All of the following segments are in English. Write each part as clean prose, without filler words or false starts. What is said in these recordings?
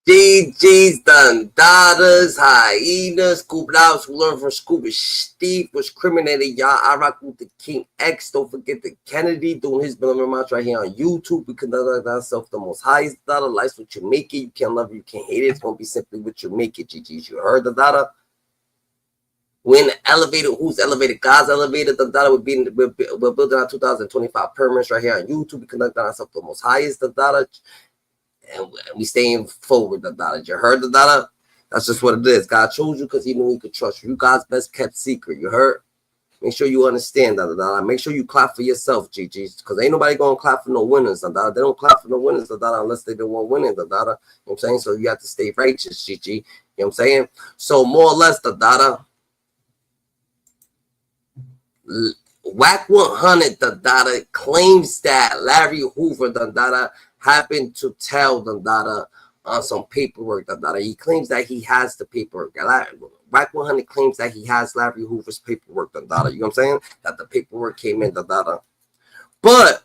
GG's done daughters, hyenas, scooped out, who learned from Scuba Steve, was criminated, y'all. I rock with the King X. Don't forget the Kennedy doing his beloved march right here on YouTube. We conduct ourselves the most highest dollar. Life's what you make it. You can't love it, you can't hate it. It's gonna be simply what you make it. GG's. You heard the data? We're in the elevator. Who's elevator? God's elevator. The data we're building our 2025 permits right here on YouTube. We conduct ourselves the most highest the data. And we staying forward the dollar. You heard the dollar? That's just what it is. God chose you because he knew he could trust you. You God's best kept secret. You heard? Make sure you understand that. Make sure you clap for yourself, GG. Because ain't nobody going to clap for no winners. They don't clap for no winners unless they don't want winning. You know what I'm saying? So you have to stay righteous, GG. You know what I'm saying? So more or less the data. Wack 100 the data claims that Larry Hoover the data happened to tell the data on some paperwork. The data he claims that he has the paperwork. Wack 100 claims that he has Larry Hoover's paperwork. The data, you know what I'm saying? That the paperwork came in the data, but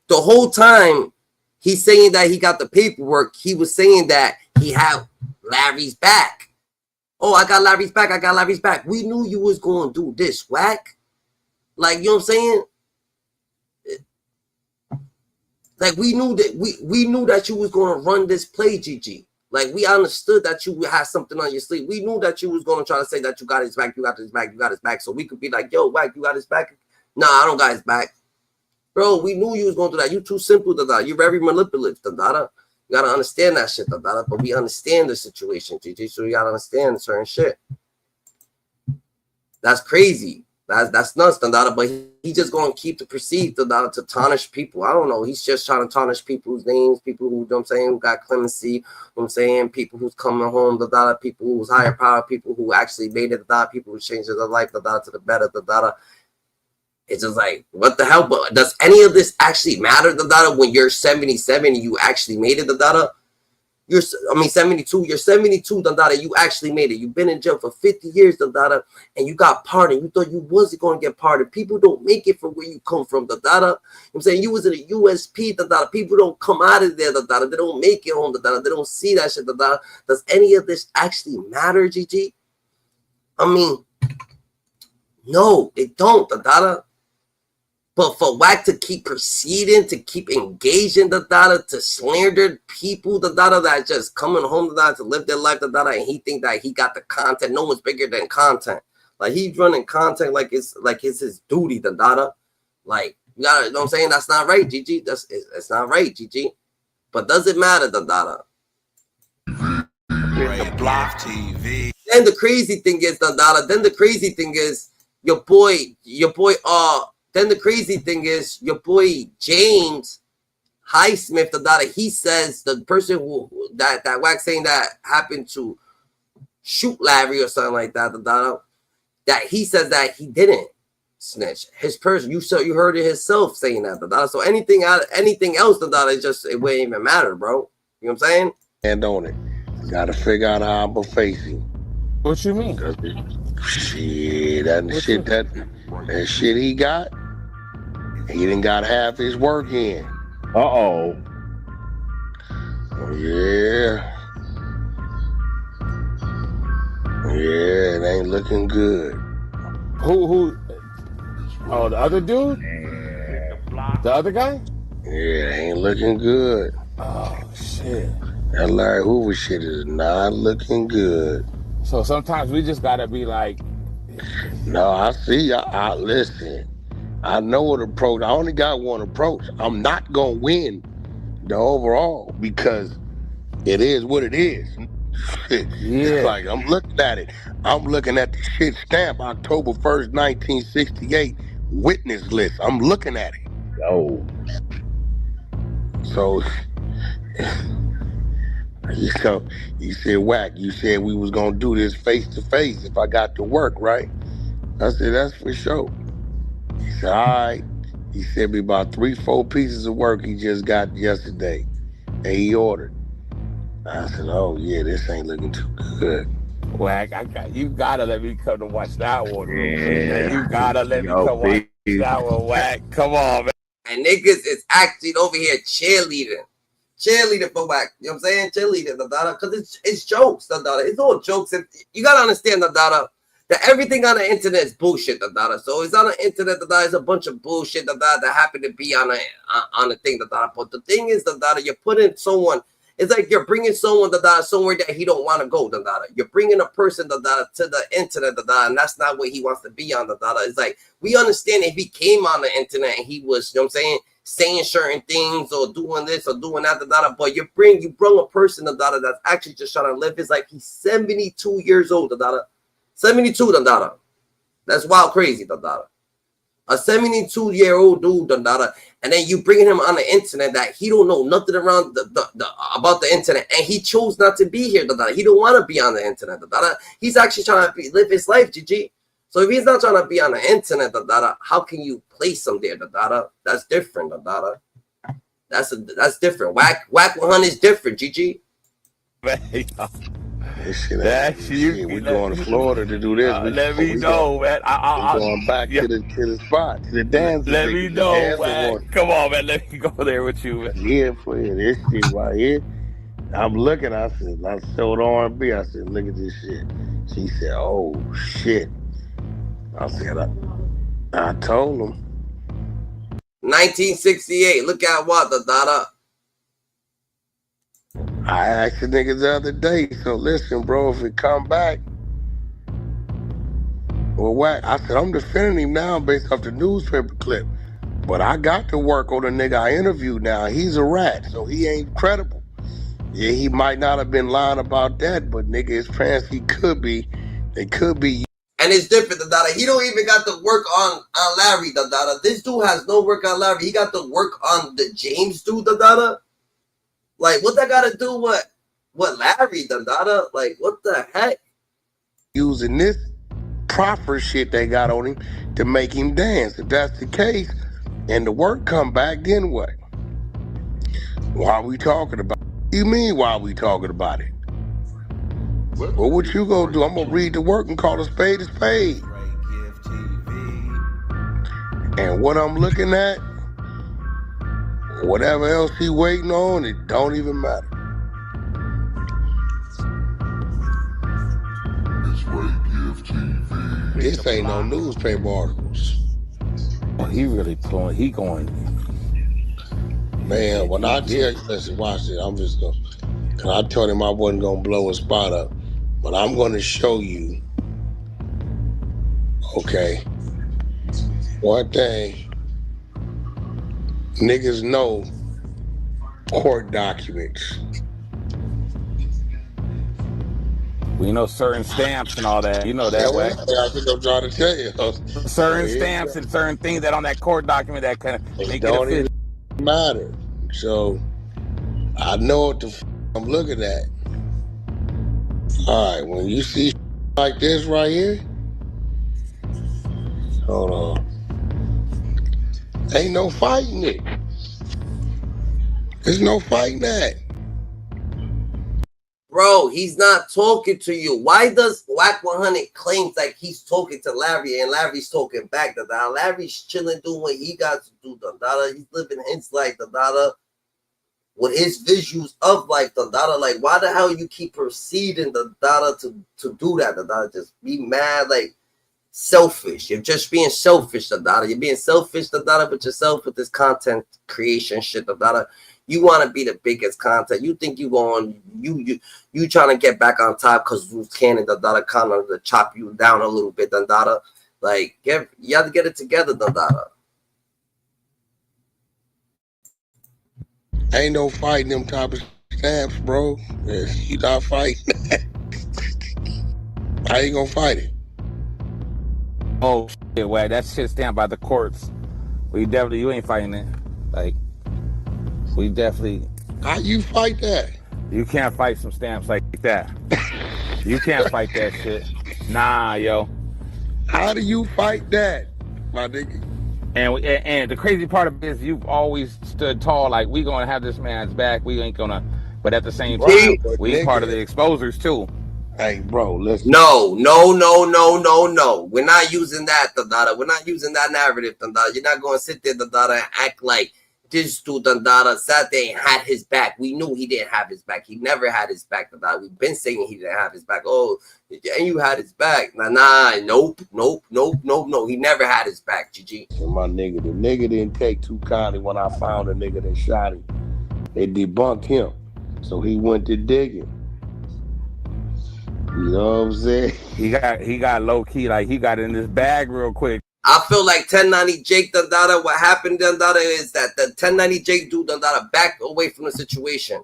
the whole time he's saying that he got the paperwork, he was saying that he had Larry's back. Oh, I got Larry's back. I got Larry's back. We knew you was going to do this, Wack. Like, you know what I'm saying? Like, we knew that you was going to run this play, GG. Like, we understood that you had something on your sleeve. We knew that you was going to try to say that you got his back, you got his back, you got his back. So we could be like, yo, Wack, you got his back? Nah, I don't got his back. Bro, we knew you was going to do that. You too simple to that. You're very manipulative, You got to understand that shit, But we understand the situation, GG. So you got to understand certain shit. That's crazy. That's nuts, but he just going to keep the perceived to tarnish people. I don't know. He's just trying to tarnish people's names, people who, you know what I'm saying, who got clemency, you know what I'm saying, people who's coming home, people who's higher power, people who actually made it, people who changed their life, to the better, It's just like, what the hell? But does any of this actually matter, when you're 77 and you actually made it, You're 72. You're 72, you actually made it. You've been in jail for 50 years, and you got pardoned. You thought you wasn't going to get pardoned. People don't make it from where you come from, You know what I'm saying? You was in a USP, People don't come out of there, They don't make it home, They don't see that shit, Does any of this actually matter, GG? No, it don't, But for Wack to keep proceeding, to keep engaging to slander people, that just coming home to live their life, and he think that he got the content. No one's bigger than content. Like, he's running content like it's his duty, Like, you gotta, you know what I'm saying? That's not right, GG. It's not right, GG. But does it matter, Block TV. Then the crazy thing is, your boy, then the crazy thing is, your boy James HIGHSMITH, he says the person who that Wack saying that happened to shoot Larry or something like that, that he says that he didn't snitch. His person, you heard it himself saying that, So anything else, it just, it wouldn't even matter, bro. You know what I'm saying? And on it, gotta figure out how I'm facing. What you mean? Shit, that shit he got. He didn't got half his work in. Uh-oh. Yeah. Yeah, it ain't looking good. Who? Oh, the other dude? The other guy? Yeah, it ain't looking good. Oh, shit. That Larry Hoover shit is not looking good. So sometimes we just gotta be like... No, I see. I listen. I know what approach. I only got one approach. I'm not gonna win the overall because it is what it is. It's like, I'm looking at it. I'm looking at the shit stamp, October 1st, 1968, witness list. I'm looking at it. Oh. So you said, Wack, you said we was gonna do this face to face if I got to work, right? I said, that's for sure. He said, all right. He sent me about 3-4 pieces of work he just got yesterday, and he ordered. I said, oh yeah, this ain't looking too good. Wack, you gotta let me come to watch that one. Yeah. You gotta let me come watch that one, Wack. Come on, man. And niggas is actually over here cheerleading cheerleader for Wack. You know what I'm saying? Cheerleader, because it's jokes, It's all jokes. And you gotta understand, that everything on the internet is bullshit, So it's on the internet, it's a bunch of bullshit, that happen to be on the thing, But the thing is, you're putting someone. It's like you're bringing someone somewhere that he don't want to go. You're bringing a person to the internet, and that's not where he wants to be on. It's like we understand if he came on the internet and he was, you know what I'm saying certain things or doing this or doing that, but you bring a person that's actually just trying to live his life. He's 72 years old, 72, That's wild crazy, A 72-year-old dude, and then you bring him on the internet that he don't know nothing around about the internet, and he chose not to be here, He don't want to be on the internet, He's actually trying to live his life, GG. So if he's not trying to be on the internet, how can you place him there, That's different, That's different. Wack 100 is different, GG. We're going to Florida to do this. Let me know, man. We're going back to the spot, to the dance. Let me know, man. Come on, man. Let me go there with you, man. Yeah, for this shit right here. I'm looking. I showed R&B. I said, look at this shit. She said, oh shit. I said, I told him. 1968. Look at what, I asked the niggas the other day, so listen, bro, if it come back, well, Wack, I said, I'm defending him now based off the newspaper clip, but I got to work on the nigga I interviewed now. He's a rat, so he ain't credible. Yeah, he might not have been lying about that, but nigga, his parents, he could be. They could be. And it's different, He don't even got to work on Larry, This dude has no work on Larry. He got to work on the James dude, Like, what that got to do with Larry, Like, what the heck? Using this proper shit they got on him to make him dance. If that's the case, and the work come back, then what? Why are we talking about it? You mean why are we talking about it? Well, what you gonna do? I'm gonna read the work and call a spade a spade. And what I'm looking at, whatever else he waiting on, it don't even matter. This ain't no newspaper articles. He really pulling. He going. Man, when I tell you, listen, watch it. I'm just gonna. Cause I told him I wasn't gonna blow a spot up, but I'm gonna show you. Okay. One thing. Niggas know court documents. We know certain stamps and all that. You know that, way. I think I'm trying to tell you. Certain stamps and certain things that on that court document that kind of make it official. Matter. So I know what the I'm looking at. All right, when you see like this right here, hold on. Ain't no fighting it. There's no fighting that. Bro, he's not talking to you. Why does Wack 100 claims like he's talking to Larry and Larry's talking back? Larry's chilling, doing what he got to do. He's living his life. With his visuals of life. Like, why the hell you keep proceeding to do that? Just be mad, like selfish. You're just being selfish. You're being selfish. With yourself with this content creation shit. You want to be the biggest content. You think you trying to get back on top because Bruce Cannon, kind of to chop you down a little bit, Like, you have to get it together, Ain't no fighting them type of stamps, bro. You not fighting that. How you gonna fight it? Oh shit, Wack, that shit stamped by the courts. You ain't fighting it. Like, we definitely. How you fight that? You can't fight some stamps like that. You can't fight that shit. Nah, yo. How do you fight that, my nigga? And the crazy part of it is you've always stood tall, like we gonna have this man's back. We ain't gonna, but at the same time, we part of the exposers too. Hey, bro, listen. No. We're not using that, We're not using that narrative, You're not gonna sit there, and act like this dude Dandada sat there and had his back. We knew he didn't have his back. He never had his back. Dandada. We've been saying he didn't have his back. Oh, and you had his back. Nope. He never had his back, GG. So my nigga, the nigga didn't take too kindly when I found a nigga that shot him. They debunked him. So he went to digging. You know what I'm saying? He got low key, like he got in this bag real quick. I feel like 1090 Jake Dandada, what happened Dandada is that the 1090 Jake dude Dandada backed away from the situation.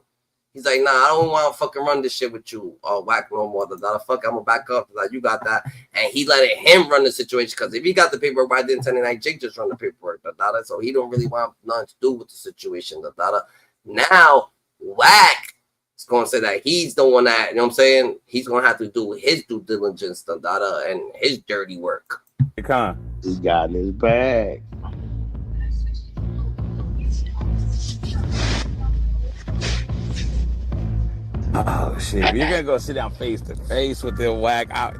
He's like, nah, I don't want to fucking run this shit with you. Oh, Wack no more Dandada. Fuck, I'm gonna back up. Like, you got that. And he let him run the situation because if he got the paperwork, why didn't 1090 Jake just run the paperwork, Dandada? So he don't really want nothing to do with the situation, Dandada. Now, Wack is going to say that he's the one that, you know what I'm saying? He's going to have to do his due diligence, Dandada, and his dirty work. He got in his bag. Oh shit! If you're gonna go sit down face to face with the Wack out,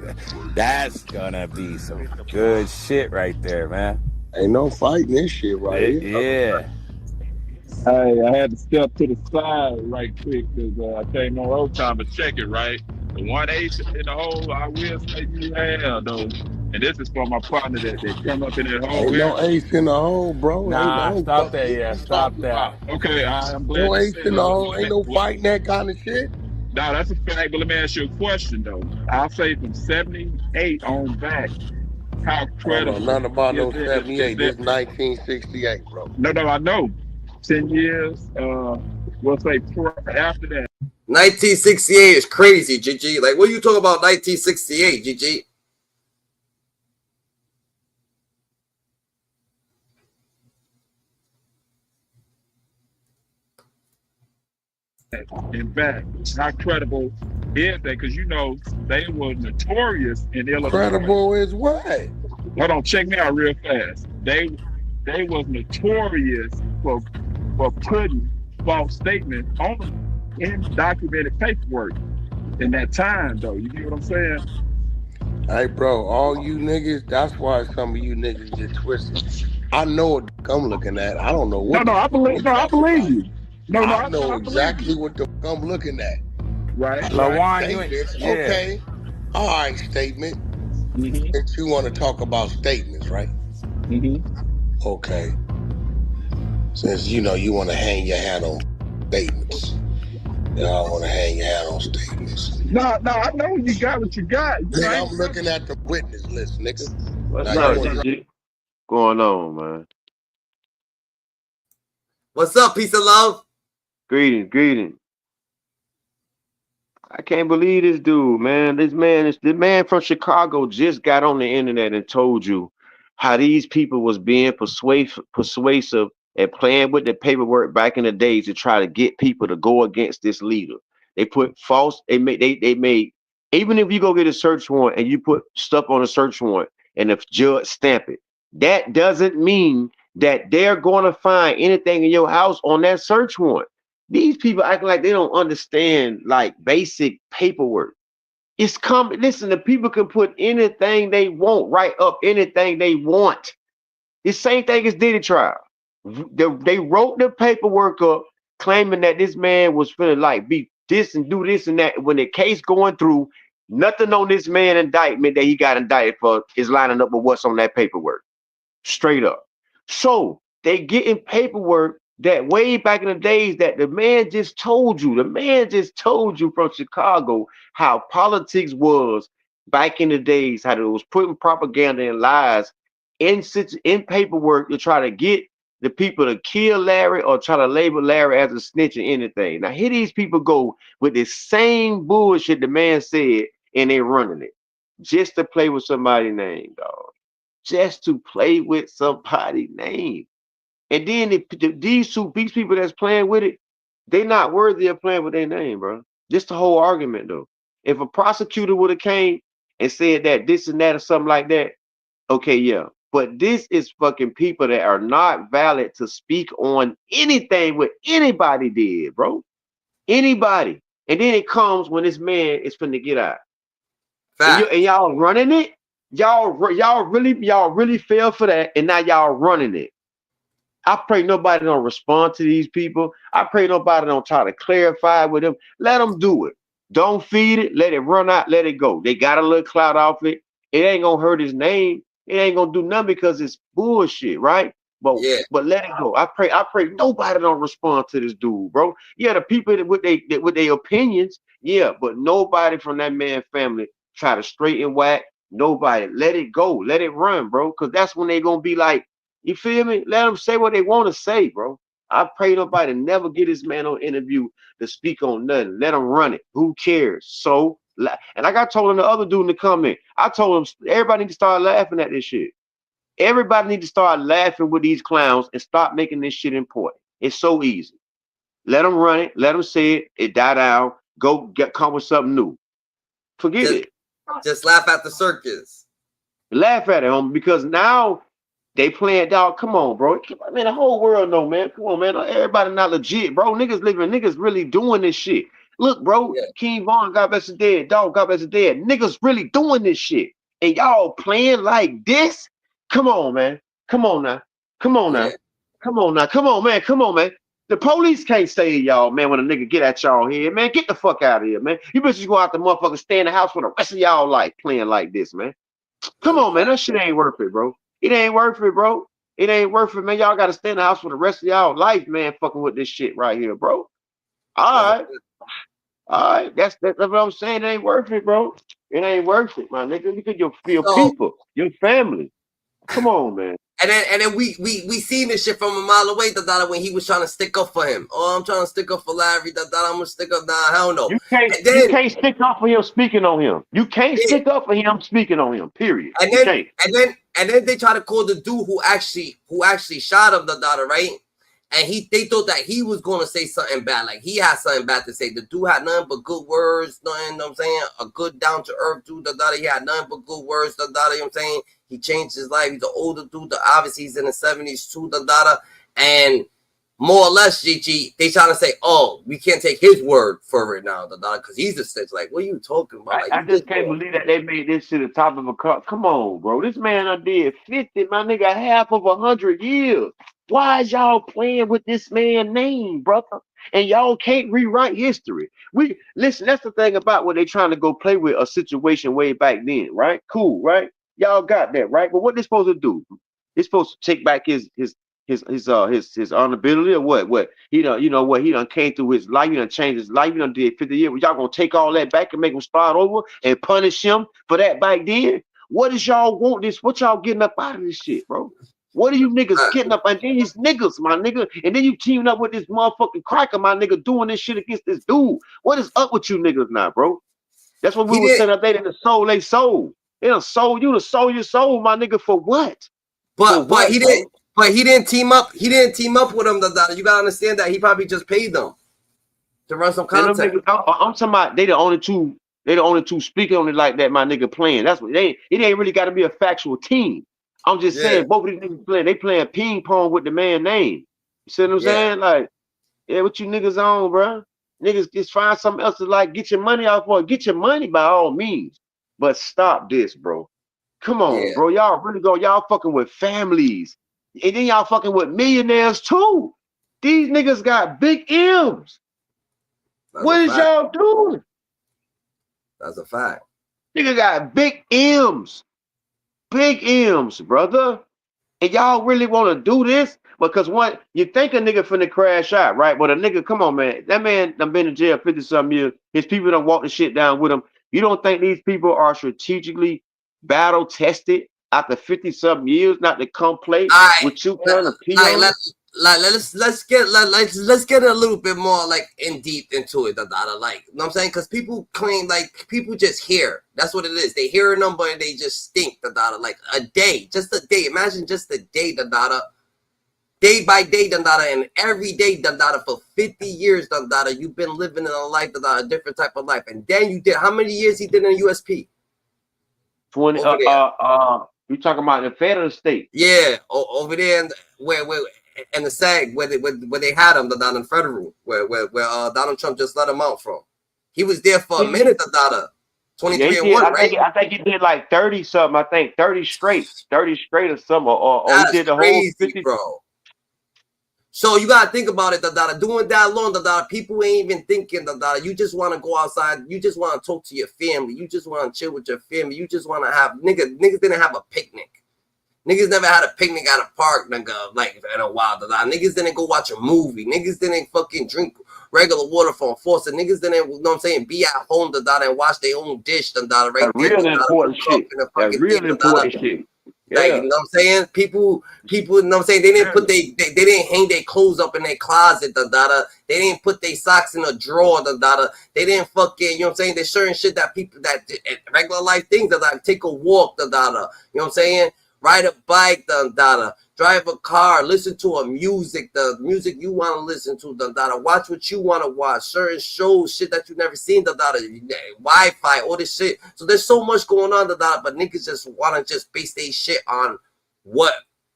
that's gonna be some good shit right there, man. Ain't no fighting this shit right here. Yeah. I had to step to the side right quick because I came on overtime to check it, right? The 1/8 in the hole, I will say you have, though. And this is for my partner that they come up in that hole. Ain't no ace in the hole, bro. Nah, ain't stop that. Yeah, stop that. Okay, I'm glad. No ace in the hole. Ain't no fighting that kind of shit. No, that's a fact. But let me ask you a question, though. I'll say from 78 on back, how credible. Nothing about no 78. This is 1968, bro. No, I know. 10 years, we'll say after that. 1968 is crazy, GG. Like, what are you talking about 1968, GG? And back, how credible is that? Because you know they were notorious in Illinois. Credible is what? Hold on, check me out real fast. They was notorious for putting false statements on in documented paperwork in that time, though. You get what I'm saying? Hey, bro, all you niggas, that's why some of you niggas get twisted. I know what I'm looking at. I don't know what. I believe you. I know exactly what the fuck I'm looking at. Right. LaJuan, yeah. Okay. All right, statement. Mm-hmm. That you want to talk about statements, right? Mm-hmm. Okay. Since you know you want to hang your hat on statements. I don't want to hang your hat on statements. No, I know you got what you got. Nigga, I'm looking at the witness list, nigga. What's up, GG? Going on, man? What's up, peace of love? Greetings. I can't believe this dude, man. This man from Chicago just got on the internet and told you how these people was being persuasive and playing with the paperwork back in the days to try to get people to go against this leader. They put false, they made, even if you go get a search warrant and you put stuff on a search warrant and the judge stamp it, that doesn't mean that they're going to find anything in your house on that search warrant. These people act like they don't understand like basic paperwork. It's coming. Listen, the people can put anything they want, write up anything they want. The same thing as Diddy trial. They wrote the paperwork up claiming that this man was finna like be this and do this and that. When the case going through, nothing on this man indictment that he got indicted for is lining up with what's on that paperwork. Straight up. So they getting paperwork that way back in the days that the man just told you from Chicago how politics was back in the days, how it was putting propaganda and lies in paperwork to try to get the people to kill Larry or try to label Larry as a snitch or anything. Now here these people go with the same bullshit the man said and they running it just to play with somebody's name, dog. Just to play with somebody's name. And then these people that's playing with it, they not worthy of playing with their name, bro. Just the whole argument, though. If a prosecutor would have came and said that this and that or something like that, okay, yeah. But this is fucking people that are not valid to speak on anything what anybody did, bro. Anybody. And then it comes when this man is finna get out. And y'all running it. Y'all really fell for that, and now y'all running it. I pray nobody don't respond to these people. I pray nobody don't try to clarify with them. Let them do it. Don't feed it. Let it run out. Let it go. They got a little clout off it. It ain't gonna hurt his name. It ain't gonna do nothing because it's bullshit, right? But Yeah. but let it go. I pray nobody don't respond to this dude, bro. Yeah, the people that with their opinions, yeah, but nobody from that man family try to straighten Wack. Nobody. Let it go. Let it run, bro. Cause that's when they gonna be like, you feel me? Let them say what they want to say, bro. I pray nobody never get this man on interview to speak on nothing. Let him run it. Who cares? So, and like I told him the other dude in the comment, I told him everybody need to start laughing at this shit. Everybody need to start laughing with these clowns and stop making this shit important. It's so easy. Let them run it. Let them say it. It die down. Go come with something new. Forget it. Just laugh at the circus. Laugh at it, homie, because now they playing dog. Come on, bro. Man, the whole world know, man. Come on, man. Everybody not legit, bro. Niggas really doing this shit. Look, bro. Yeah. King Von, God bless his dead. Dog, God bless his dead. Niggas really doing this shit. And y'all playing like this? Come on, man. Come on now. Come on now. Yeah. Come on now. Come on, man. Come on, man. The police can't save y'all, man, when a nigga get at y'all here, man. Get the fuck out of here, man. You bitches go out the motherfucker, stay in the house for the rest of y'all life playing like this, man. Come on, man. That shit ain't worth it, bro. It ain't worth it, bro. It ain't worth it, man. Y'all got to stay in the house for the rest of y'all life, man, fucking with this shit right here, bro. All right. All right. That's what I'm saying. It ain't worth it, bro. It ain't worth it, my nigga. Look at your people, your family. Come on, man. And then we seen this shit from a mile away, Dada, when he was trying to stick up for him. Oh, I'm trying to stick up for Larry, Dada, I'm gonna stick up. Nah, hell no. You can't stick up for him speaking on him. You can't stick up for him speaking on him. Period. And then they try to call the dude who actually shot him, Dada, right? And they thought that he was gonna say something bad, like he had something bad to say. The dude had nothing but good words, nothing, you know what I'm saying? A good down to earth dude, Dada. He had nothing but good words, Dada, you know what I'm saying? He changed his life. He's an older dude. Obviously, he's in the 70s too, Dada. And more or less, GG, they trying to say, oh, we can't take his word for it now, Dada, because he's a snitch. Like, what are you talking about? Like, I just can't believe that they made this shit the top of a car. Come on, bro. This man done did 50, my nigga, half of 100 years. Why is y'all playing with this man's name, brother? And y'all can't rewrite history. Listen, that's the thing about what they trying to go play with a situation way back then, right? Cool, right? Y'all got that, right? But what they supposed to do? They supposed to take back his honorability or what? What he done, you know what? He done came through his life. He done changed his life. He done did 50 years. Y'all gonna take all that back and make him start over and punish him for that back then? What is y'all want this? What y'all getting up out of this shit, bro? What are you niggas getting up? And then these niggas, my nigga, and then you teaming up with this motherfucking cracker, my nigga, doing this shit against this dude. What is up with you niggas now, bro? That's what we were saying up there in the soul they sold. They done sold you to sold your soul, my nigga, for what? But he didn't. But he didn't team up. He didn't team up with them. You gotta understand that he probably just paid them to run some content. I'm talking about they the only two. They the only two speaking on it like that. My nigga playing. That's what they. It ain't really got to be a factual team. I'm just saying both of these niggas playing. They playing ping pong with the man name. You see what I'm saying? Like, yeah, what you niggas on, bro? Niggas just find something else to like get your money off for. Get your money by all means, but stop this, bro. Come on, bro. Y'all really go. Y'all fucking with families. And then y'all fucking with millionaires too. These niggas got big M's. What is y'all doing? That's a fact. Nigga got big M's. Big M's, brother. And y'all really want to do this? Because what you think a nigga finna crash out, right? But a nigga, come on, man. That man done been in jail 50-something years. His people done walk the shit down with him. You don't think these people are strategically battle tested after 50-something years not to come play with you trying to pee on them? Let's get a little bit more like in deep into it, like, you know what I'm saying? Because people claim, like, people just hear. That's what it is. They hear a number and they just stink, like a day, just a day. Imagine just a day, day by day, and every day, for 50 years, you've been living in a life, a different type of life. And then you did, how many years he did in USP? 20. You talking about the federal state? Yeah, over there, where and the SAG where they had him, in federal, where Donald Trump just let him out from. He was there for a minute, 23 and 1, right? I think he did like 30 something. I think 30 straight or something. Or he did the crazy, whole 50, bro. So you gotta think about it, doing that long, people ain't even thinking, you just want to go outside, you just want to talk to your family, you just want to chill with your family, you just want to have, niggas didn't have a picnic. Niggas never had a picnic at a park, nigga, like in a while, Niggas didn't go watch a movie. Niggas didn't fucking drink regular water from a faucet. Niggas didn't, you know what I'm saying, be at home, and wash their own dish, right there. Real important shit. That real important shit. Yeah. Like, you know what I'm saying? People, you know what I'm saying? They didn't put they didn't hang their clothes up in their closet, They didn't put their socks in a drawer, They didn't fucking, you know what I'm saying? There's certain shit that people, that regular life things, take a walk, You know what I'm saying? Ride a bike, drive a car, listen to a music, the music you want to listen to, watch what you want to watch, certain shows, shit that you never seen, Wi-Fi, all this shit. So there's so much going on, but niggas just want to just base their shit on what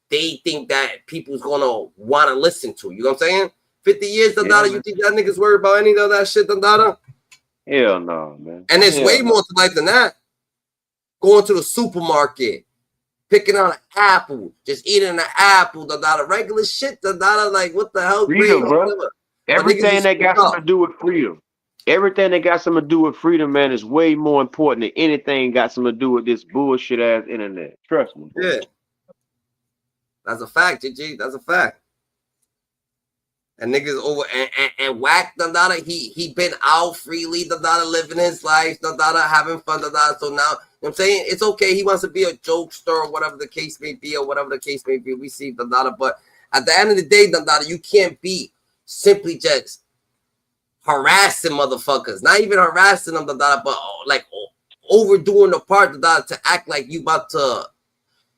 they think that people's gonna want to listen to. You know what I'm saying? 50 years, you think that niggas worry about any of that shit, Hell no, man. And it's way more to life than that. Going to the supermarket, picking out an apple, just eating an apple, regular shit, like what the hell? Freedom, bro. Everything that got something to do with freedom. Everything that got something to do with freedom, man, is way more important than anything got something to do with this bullshit ass internet. Trust me. Bro. Yeah. That's a fact, GG. That's a fact. And niggas over and Wack, he been out freely, living his life, having fun, So now, you know what I'm saying? It's okay. He wants to be a jokester or whatever the case may be, We see, but at the end of the day, you can't be simply just harassing motherfuckers. Not even harassing them, but like overdoing the part, to act like you about to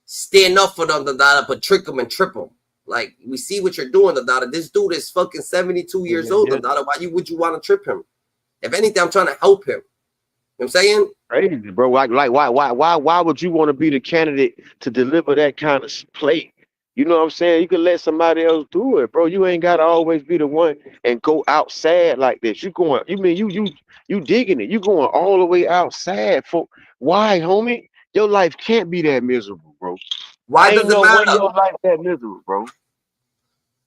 stand up for them, but trick them and trip them. Like, we see what you're doing, This dude is fucking 72 years old, Why would you want to trip him? If anything, I'm trying to help him. You know what I'm saying? Crazy, bro. Why would you want to be the candidate to deliver that kind of plate? You know what I'm saying? You could let somebody else do it, bro. You ain't gotta always be the one and go outside like this. You digging it. You going all the way outside for why, homie? Your life can't be that miserable, bro. Why does it matter? Your life that miserable, bro?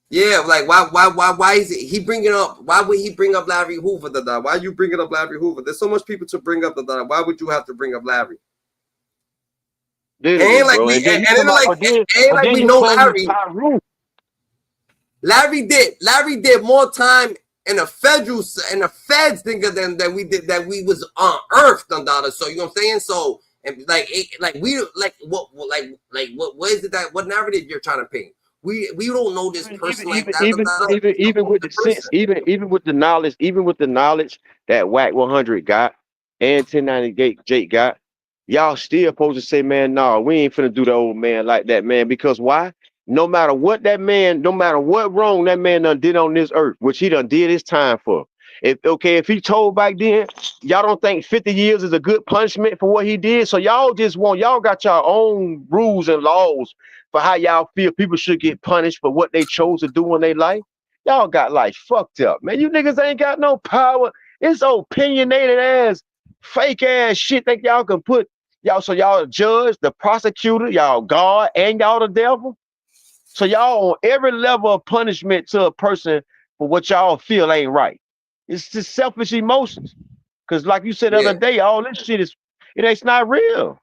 Yeah, like why is it he bringing up? Why would he bring up Larry Hoover? Why are you bringing up Larry Hoover? There's so much people to bring up. Why would you have to bring up Larry? And like we know Larry. Larry did more time in the feds than we did, that we was on Earth, So you know what I'm saying? So and what is it that what narrative you're trying to paint? We don't know this person even with the sense, even with the knowledge that Wack 100 got and 1098 Jake got, y'all still supposed to say, man, no, we ain't finna do the old man like that, man. Because why? No matter what wrong that man done did on this earth, which he done did his time for. If he told back then, y'all don't think 50 years is a good punishment for what he did. So y'all got your own rules and laws for how y'all feel people should get punished for what they chose to do in their life. Y'all got like fucked up, man. You niggas ain't got no power. It's opinionated ass, fake ass shit that y'all can put y'all. So y'all the judge, the prosecutor, y'all God, and y'all the devil. So y'all on every level of punishment to a person for what y'all feel ain't right. It's just selfish emotions. Cause like you said the other day, all this shit it's not real.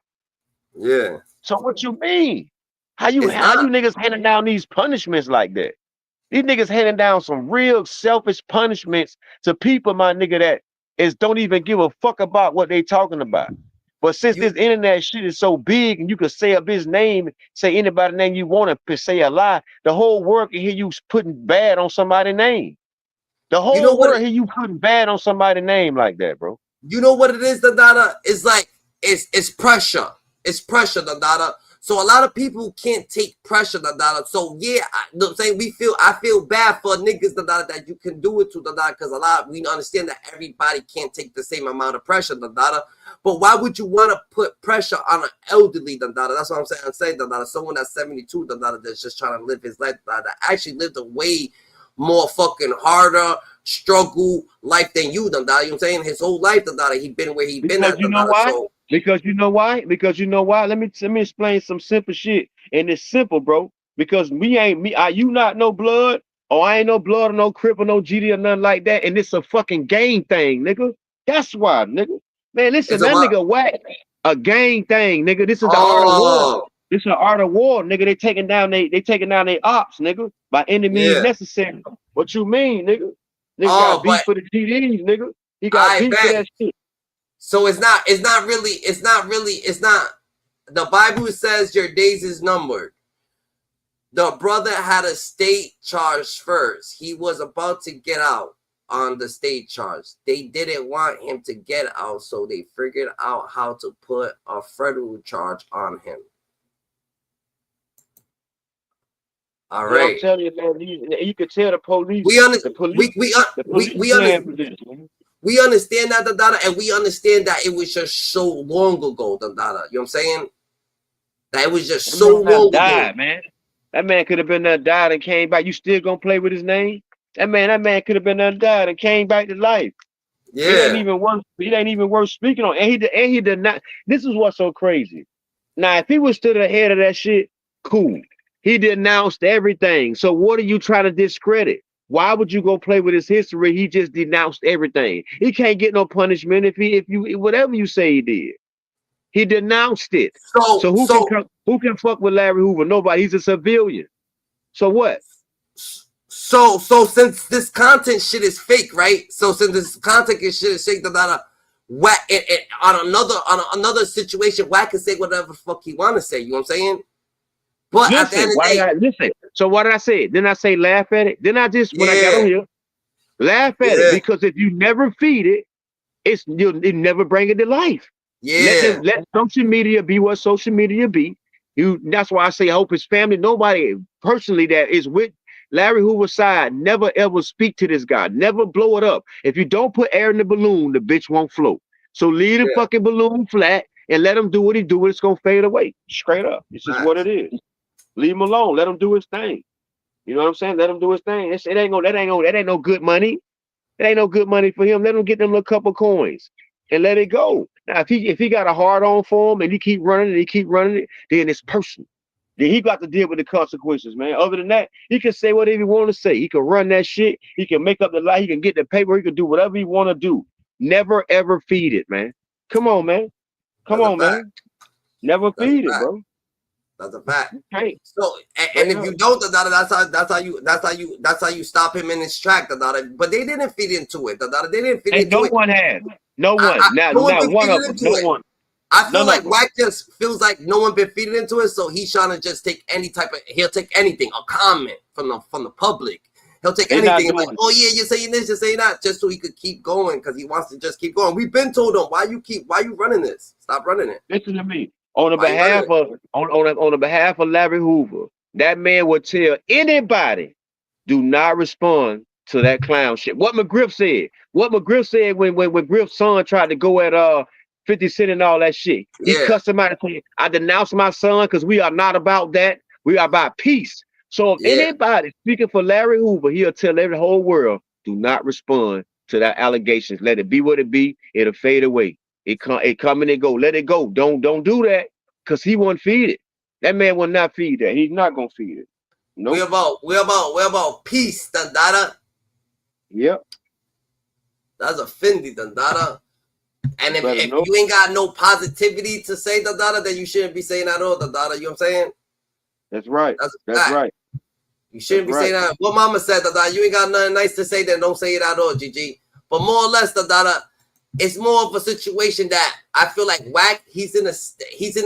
Yeah. So what you mean? How you niggas handing down these punishments like that? These niggas handing down some real selfish punishments to people, my nigga, that don't even give a fuck about what they talking about. But since this internet shit is so big and you can say up his name, say anybody's name you want to say a lie, the whole world can hear you putting bad on somebody's name. The whole world hear you putting bad on somebody's name like that, bro. You know what it is, It's like it's pressure. It's pressure, So a lot of people can't take pressure, So yeah, I'm saying I feel bad for niggas, that you can do it to, because we understand that everybody can't take the same amount of pressure, But why would you want to put pressure on an elderly, That's what I'm saying. I'm saying, someone that's 72, that's just trying to live his life, that actually lived a way more fucking harder struggle life than you, You know what I'm saying? His whole life, he been where he been at, you know why? So, because you know why? Let me explain some simple shit. And it's simple, bro. Because you not no blood Oh, I ain't no blood or no Crip or no GD or nothing like that. And it's a fucking gang thing, nigga. That's why, nigga. Man, listen, It's a that what? nigga Wack, a gang thing, nigga. This is the art of war. Oh, This is the art of war, nigga. They taking down they ops, nigga, by any means yeah. necessary. What you mean, nigga? Nigga Oh, got beef but for the GDs, nigga. He got I beef for bet. that shit. So it's not the Bible says your days is numbered. The brother had a state charge first. He was about to get out on the state charge. They didn't want him to get out, so they figured out how to put a federal charge on him. All Yeah, I'm right. telling you, man. You could tell the police. We understand that, Dada, and we understand that it was just so long ago, Dada. You know what I'm saying? That it was just so long ago. Man. That man could have been there, died and came back. You still gonna play with his name? That man could have been there, died and came back to life. Yeah. It ain't even worth speaking on. And he did not. This is what's so crazy. Now, if he was to the head of that shit, cool. He denounced everything. So what are you trying to discredit? Why would you go play with his history? He just denounced everything. He can't get no punishment if you whatever you say he did. He denounced it. So who can fuck with Larry Hoover? Nobody. He's a civilian. So what? So since this content shit is fake, right? So since this content shit is fake, Wack on another situation, Wack can say whatever the fuck he want to say. You know what I'm saying? But listen, at the end of the day, listen. So what did I say? Didn't I say laugh at it? Then I just when I got on here, laugh at it, because if you never feed it, it never bring it to life. Yeah. Let social media be what social media be. That's why I say I hope his family, nobody personally that is with Larry Hoover's side, never ever speak to this guy. Never blow it up. If you don't put air in the balloon, the bitch won't float. So leave the fucking balloon flat and let him do what he do. It's gonna fade away. Straight up. It's just what it is. Leave him alone. Let him do his thing. You know what I'm saying? Let him do his thing. That ain't no good money. It ain't no good money for him. Let him get them little couple coins and let it go. Now, if he got a hard on for him and he keep running it, then it's personal. Then he got to deal with the consequences, man. Other than that, he can say whatever he want to say. He can run that shit. He can make up the lie. He can get the paper. He can do whatever he want to do. Never ever feed it, man. Come on, man. Come on, man. Never feed it, bro. That's a fact. Okay. So and if you don't, that's how you stop him in his track, but they didn't feed into it. They didn't feed into it. No one has. No one. Not one of them. No one. I feel like Wack just feels like no one been feeding into it, so he's trying to just take he'll take anything, a comment from the public. He'll take anything like, oh yeah, you're saying this, you're saying that, just so he could keep going because he wants to just keep going. We've been told him why you running this? Stop running it. Listen to me. On the behalf of Larry Hoover, that man would tell anybody, do not respond to that clown shit. What McGriff said. When Griff's son tried to go at 50 Cent and all that shit. He cussed him out and said, I denounce my son because we are not about that. We are about peace. So if anybody speaking for Larry Hoover, he'll tell the whole world, do not respond to that allegations. Let it be what it be. It'll fade away. It come and it go. Let it go. Don't do that, because he won't feed it. That man will not feed that. He's not gonna feed it. Nope. We're about peace, Dandada. Yep. That's a Fendi, Dandada. And if you ain't got no positivity to say, Dandada, then you shouldn't be saying that all, Dandada. You know what I'm saying? That's right. That's right. You shouldn't be saying that. What Mama said, Dandada, you ain't got nothing nice to say, then don't say it at all, GG. But more or less, Dandada, it's more of a situation that I feel like Wack, he's in a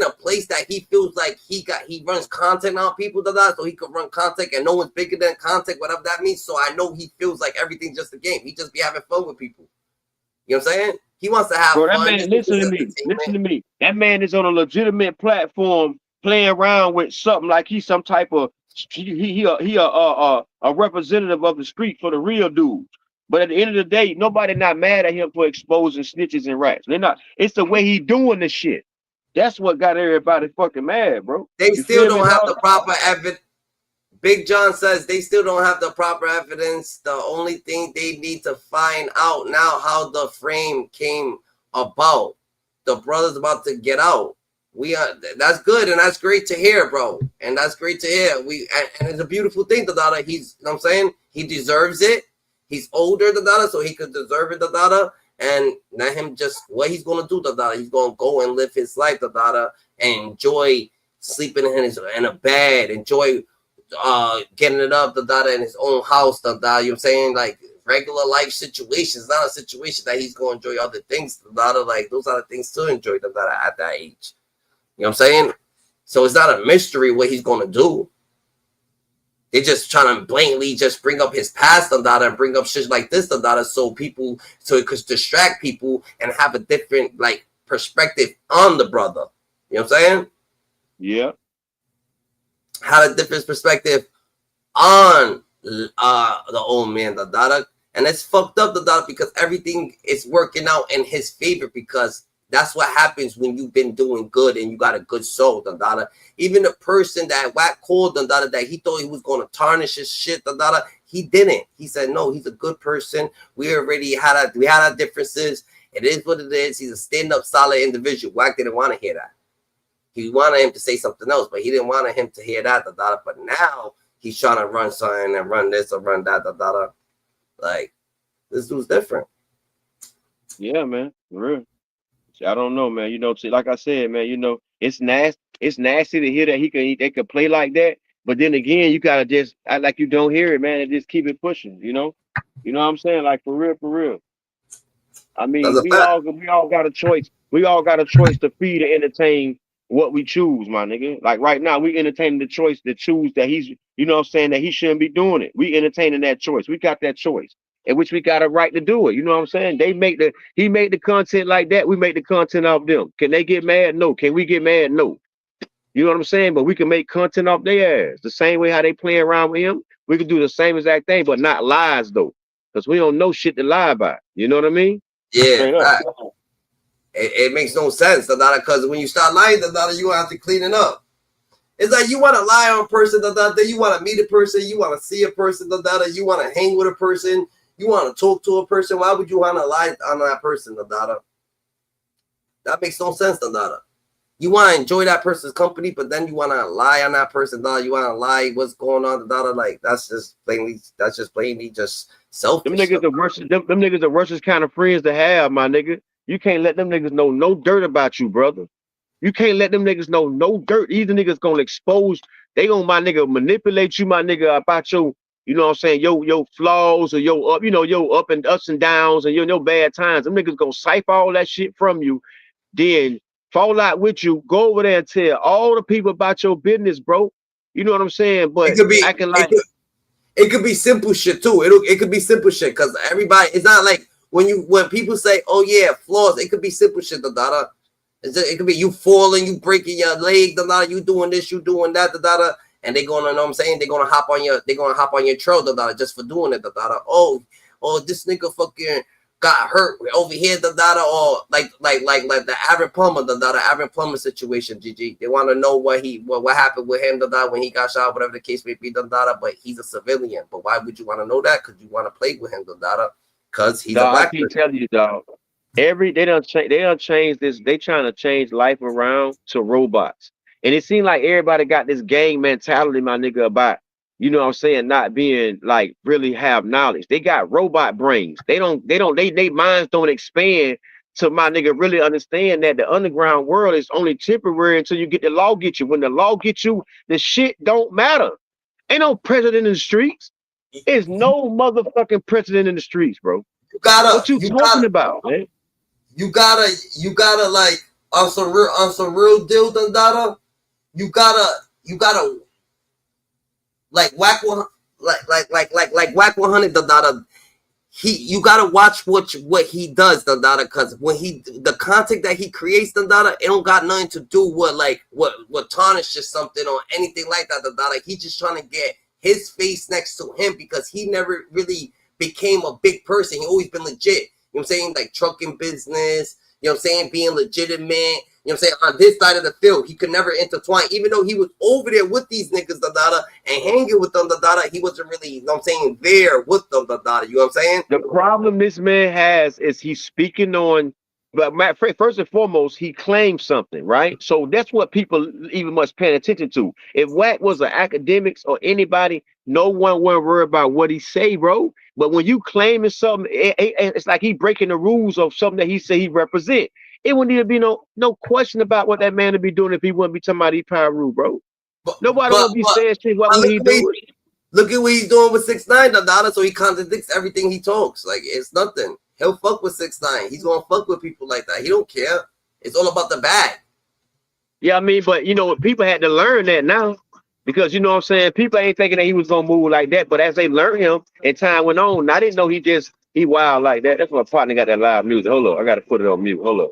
place that he feels like he runs content on people, so he could run content and no one's bigger than content, whatever that means. So I know he feels like everything's just a game. He just be having fun with people. You know what I'm saying? He wants to have fun. Man, listen to me. That man is on a legitimate platform playing around with something like he's some type of he a representative of the street for the real dudes. But at the end of the day, nobody not mad at him for exposing snitches and rats. They're not. It's the way he doing the shit. That's what got everybody fucking mad, bro. They still don't have the proper evidence. Big John says they still don't have the proper evidence. The only thing they need to find out now how the frame came about. The brother's about to get out. We are, that's good and that's great to hear, bro. And that's great to hear. And it's a beautiful thing, Dada. He's, you know what I'm saying? He deserves it. He's older, Dada, so he could deserve it, Dada. And let him just what he's gonna do, Dada. He's gonna go and live his life, Dada, and enjoy sleeping in a bed, enjoy getting it up, Dada, in his own house, Dada. You know what I'm saying? Like regular life situations, not a situation that he's gonna enjoy other things, Dada. Like those are the things to enjoy, Dada, at that age. You know what I'm saying? So it's not a mystery what he's going to do. They're just trying to blatantly just bring up his past, Dada, and bring up shit like this, Dada, so it could distract people and have a different, like, perspective on the brother. You know what I'm saying? Yeah. Had a different perspective on the old man, Dada. And it's fucked up, Dada, because everything is working out in his favor because that's what happens when you've been doing good and you got a good soul, Dada. Even the person that Wack called, Dada, that he thought he was going to tarnish his shit, Dada, he didn't. He said, no, he's a good person. We already had our differences. It is what it is. He's a stand-up, solid individual. Wack didn't want to hear that. He wanted him to say something else, but he didn't want him to hear that, Dada. But now he's trying to run something and run this or run that, Dada. Like, this dude's different. Yeah, man. For real. I don't know, man. You know, like I said, man, you know, it's nasty. It's nasty to hear that they could play like that. But then again, you gotta just act like you don't hear it, man, and just keep it pushing. You know what I'm saying? Like for real. I mean, we all got a choice. We all got a choice to feed and entertain what we choose, my nigga. Like right now, we entertaining the choice to choose that he's, you know what I'm saying, that he shouldn't be doing it. We entertaining that choice. We got that choice. In which we got a right to do it. You know what I'm saying? He made the content like that. We make the content off them. Can they get mad? No. Can we get mad? No. You know what I'm saying? But we can make content off their ass. The same way how they play around with him. We can do the same exact thing, but not lies though. Because we don't know shit to lie about. You know what I mean? Yeah. It makes no sense, Dada, because when you start lying, Dada, you have to clean it up. It's like you want to lie on a person, Dada, you want to meet a person, you want to see a person, Dada, you want to hang with a person. You want to talk to a person. Why would you want to lie on that person, Dada? That makes no sense, Dada. You want to enjoy that person's company, but then you want to lie on that person, Dada. You want to lie what's going on, Dada. Like that's just plainly just selfish. Them niggas the worst. Them niggas the worstest kind of friends to have, my nigga. You can't let them niggas know no dirt about you, brother. You can't let them niggas know no dirt. Either niggas gonna expose. They gonna, my nigga, manipulate you, my nigga, about your. You know what I'm saying? Your flaws or your up, your ups and downs and your bad times. Them niggas gonna siphon all that shit from you, then fall out with you, go over there and tell all the people about your business, bro. You know what I'm saying? But it could be acting like it could be simple shit too. It could be simple shit because everybody, it's not like when people say, oh yeah, flaws, it could be simple shit, Dada. It could be you falling, you breaking your leg, Dada, you doing this, you doing that, Dada. And they're gonna, know what I'm saying? They're gonna hop on your trail, Dada, just for doing it, Dada. Oh, this nigga fucking got hurt over here, Dada, or like the Aaron Plummer, Dada, Aaron Plummer situation, GG. They want to know what happened with him, Dada, when he got shot, whatever the case may be, Dada. But he's a civilian. But why would you want to know that? Because you want to play with him, Dada. Because he's a black person. I keep telling you, dog. They don't change this. They trying to change life around to robots. And it seems like everybody got this gang mentality, my nigga, about, you know what I'm saying, not being like really have knowledge. They got robot brains. They minds don't expand to, my nigga, really understand that the underground world is only temporary until you get the law get you. When the law gets you, the shit don't matter. Ain't no president in the streets. There's no motherfucking president in the streets, bro. What you talking about, man? You gotta like on some real deal, Dada. You gotta like Wack 100, like Wack 100, Dada. You gotta watch what he does, Dada, because when the content that he creates, Dada, it don't got nothing to do with what tarnishes something or anything like that, Dada. He just trying to get his face next to him because he never really became a big person. He always been legit. You know what I'm saying? Like trucking business, you know what I'm saying? Being legitimate. You know what I'm saying? On this side of the field, he could never intertwine. Even though he was over there with these niggas, Dada, and hanging with them, Dada, he wasn't really, you know what I'm saying, there with them, Dada. You know what I'm saying? The problem this man has is he's speaking on But first and foremost, he claimed something, right? So that's what people even must pay attention to. If Wack was an academics or anybody, no one would worry about what he say, bro. But when you claiming something, it's like he breaking the rules of something that he say he represent. It wouldn't even be no question about what that man would be doing if he wouldn't be talking about he power rule, bro. Nobody But want to be saying shit what he doing. Look at what he's doing with 6ix9ine, Dada. So he contradicts everything he talks. Like it's nothing. He'll fuck with 6ix9ine. He's gonna fuck with people like that. He don't care. It's all about the bag. Yeah, I mean, but you know, people had to learn that now because you know what I'm saying. People ain't thinking that he was gonna move like that, but as they learned him and time went on, I didn't know he wild like that. That's why my partner got that live music. Hold up, I gotta put it on mute. Hold up.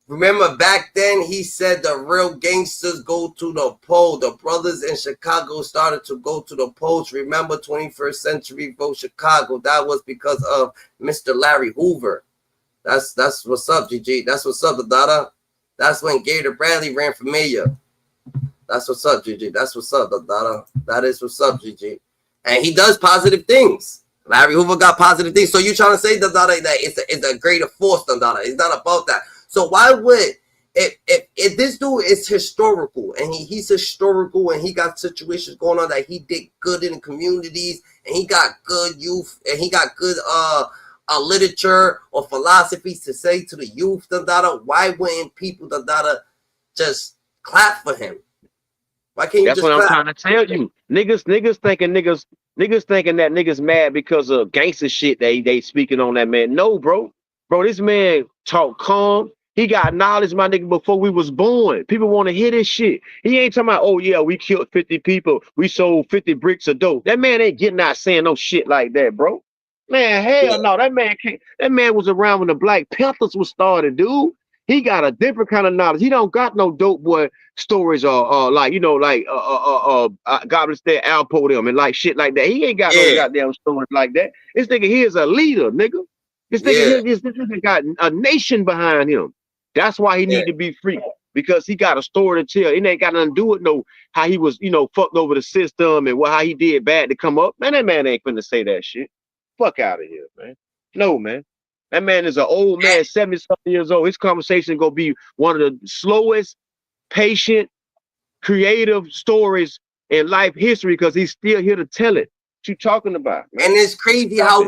Remember back then he said the real gangsters go to the pole. The brothers in Chicago started to go to the polls. Remember 21st century vote Chicago. That was because of Mr. Larry Hoover. That's what's up, GG. That's what's up, Dada. That's when Gator Bradley ran for mayor. That's what's up, GG. That's what's up, Dada. That is what's up, GG. And he does positive things. Larry Hoover got positive things. So you trying to say, Dada, that it's a greater force, Dada. It's not about that. So why would if this dude is historical and he's historical and he got situations going on that he did good in the communities and he got good youth and he got good literature or philosophies to say to the youth, why wouldn't people just clap for him? Why can't you That's just what clap? I'm trying to tell you. Niggas thinking that niggas mad because of gangster shit they speaking on that man. No, bro. Bro, this man talk calm. He got knowledge, my nigga, before we was born. People want to hear this shit. He ain't talking about, oh yeah, we killed 50 people. We sold 50 bricks of dope. That man ain't getting out saying no shit like that, bro. Man, hell no. That man can't. That man was around when the Black Panthers was started, dude. He got a different kind of knowledge. He don't got no dope boy stories or like, you know, like Goblin State Alpo them and like shit like that. He ain't got no goddamn stories like that. This nigga here is a leader, nigga. This nigga got a nation behind him. That's why he need to be free because he got a story to tell. It ain't got nothing to do with how he was, you know, fucked over the system and how he did bad to come up. Man, that man ain't finna say that shit. Fuck out of here, man. No, man. That man is an old man, 70-something years old. His conversation gonna be one of the slowest, patient, creative stories in life history because he's still here to tell it. What you talking about, man? And it's crazy how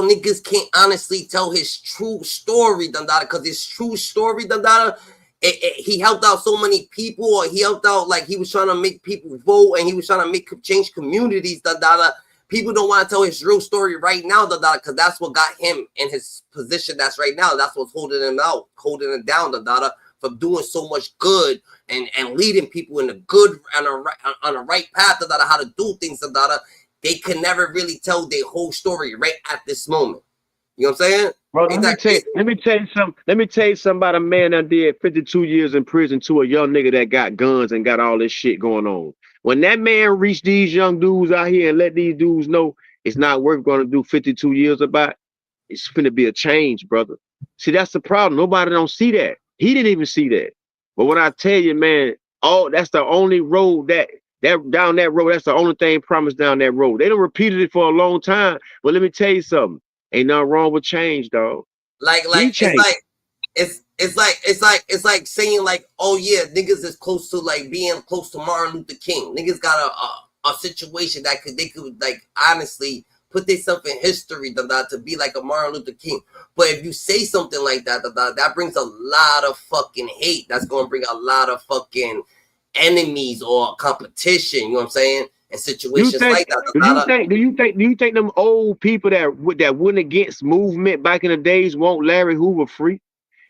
niggas can't honestly tell his true story, Dandada, because his true story, Dandada, he helped out so many people, or he helped out like he was trying to make people vote and he was trying to change communities, Dandada. People don't want to tell his real story right now, Dandada, because that's what got him in his position that's right now. That's what's holding him down, Dandada, from doing so much good and leading people in the good on the right path, Dandada, how to do things, Dandada. They can never really tell their whole story right at this moment. You know what I'm saying? Bro, let me tell you something about a man that did 52 years in prison to a young nigga that got guns and got all this shit going on. When that man reached these young dudes out here and let these dudes know it's not worth going to do 52 years about, it's finna be a change, brother. See, that's the problem. Nobody don't see that. He didn't even see that. But when I tell you, man, that's the only road that down that road, that's the only thing promised down that road. They done repeated it for a long time. But let me tell you something. Ain't nothing wrong with change, dog. It's like saying like, oh yeah, niggas is close to like being close to Martin Luther King. Niggas got a situation that they could like honestly put themselves in history to be like a Martin Luther King. But if you say something like that, that brings a lot of fucking hate. That's gonna bring a lot of fucking enemies or competition, you know what I'm saying? And situations like that. Do you think them old people that went against movement back in the days want Larry Hoover free?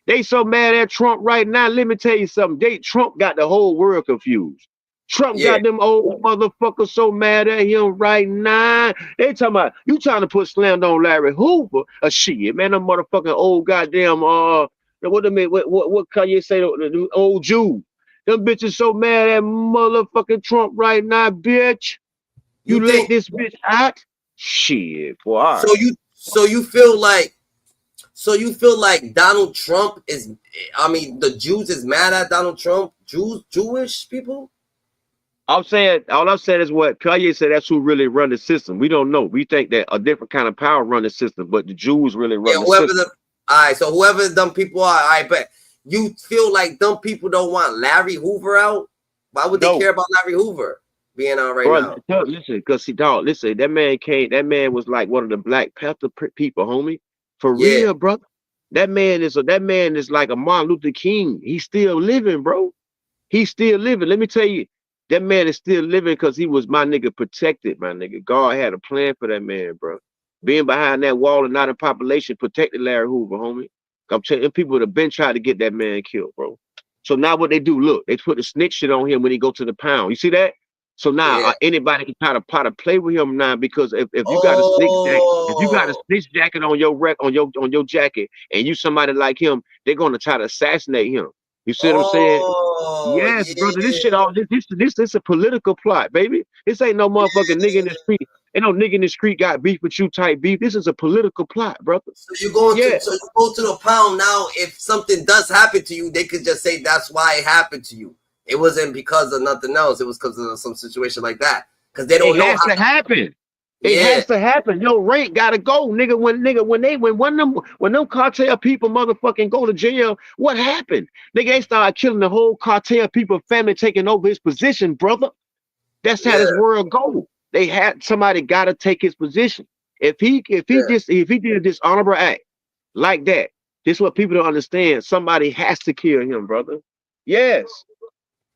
They so mad at Trump right now. Let me tell you something. Trump got the whole world confused. Trump got them old motherfuckers so mad at him right now. They talking about you trying to put slammed on Larry Hoover. Shit, man, them motherfucking old goddamn what can you say? The old Jews. Them bitches so mad at motherfucking Trump right now, bitch. You let this bitch out? Shit, boy. So you feel like Donald Trump is, I mean, the Jews is mad at Donald Trump? Jewish people? All I'm saying is what Kanye said, that's who really run the system. We don't know. We think that a different kind of power run the system, but the Jews really run the system. All right, so whoever them people are, I bet you feel like them people don't want Larry Hoover out. Why would they care about Larry Hoover being out right now? Bro, listen, because see, dog, listen, that man came. That man was like one of the Black Panther people, homie. For Yeah. real, brother. That man is like a Martin Luther King. He's still living, bro. He's still living. Let me tell you, that man is still living because he was my nigga protected, my nigga. God had a plan for that man, bro. Being behind that wall and not in population protected Larry Hoover, homie. I'm telling you, people have been trying to get that man killed, bro. So now what they do, look, they put the snitch shit on him when he go to the pound. You see that? So now anybody can try to play with him now because if you got a snitch jacket, if you got a snitch jacket on your jacket and you somebody like him, they're gonna try to assassinate him. You see what I'm saying? Yes, brother. This shit all this a political plot, baby. This ain't no motherfucking nigga in the street. Ain't no nigga in the street got beef with you type beef. This is a political plot, brother. So you go to the pound now. If something does happen to you, they could just say that's why it happened to you. It wasn't because of nothing else. It was because of some situation like that. Because they don't know how to happen. It has to happen. Your rank gotta go, nigga. When them cartel people motherfucking go to jail, what happened? Nigga, they started killing the whole cartel people, family taking over his position, brother. That's how this world go. They had somebody gotta take his position. If he did a dishonorable act like that, this is what people don't understand. Somebody has to kill him, brother. Yes.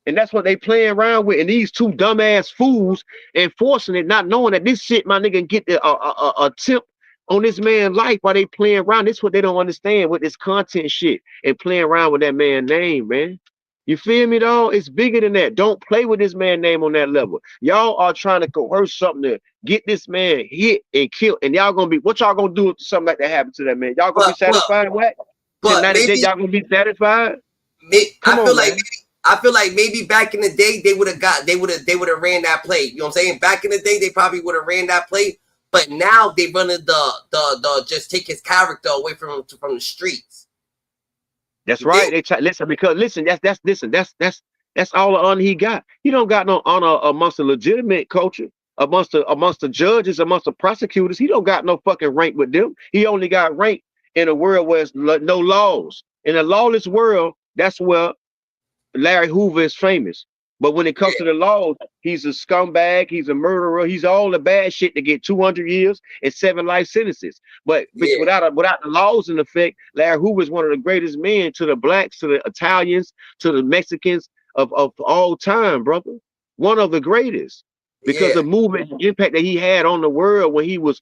And that's what they playing around with. And these two dumbass fools enforcing it, not knowing that this shit, my nigga, get a tip on this man's life while they playing around. This is what they don't understand with this content shit and playing around with that man's name, man. You feel me, dog? It's bigger than that. Don't play with this man's name on that level. Y'all are trying to coerce something to get this man hit and killed. And y'all gonna be, what y'all gonna do if something like that happen to that man? Y'all gonna be satisfied, what? But maybe y'all gonna be satisfied? I feel like maybe back in the day they would have ran that play. You know what I'm saying? Back in the day they probably would have ran that play, but now they running the just take his character away from the streets. That's right. They try that's all the honor he got. He don't got no honor amongst the legitimate culture, amongst the judges, amongst the prosecutors. He don't got no fucking rank with them. He only got rank in a world where there's no laws. In a lawless world, that's where Larry Hoover is famous. But when it comes to the laws, he's a scumbag, he's a murderer, he's all the bad shit to get 200 years and 7 life sentences. But without the laws in effect, Larry Hoover is one of the greatest men to the blacks, to the Italians, to the Mexicans of all time, brother. One of the greatest. Because the movement and impact that he had on the world when he was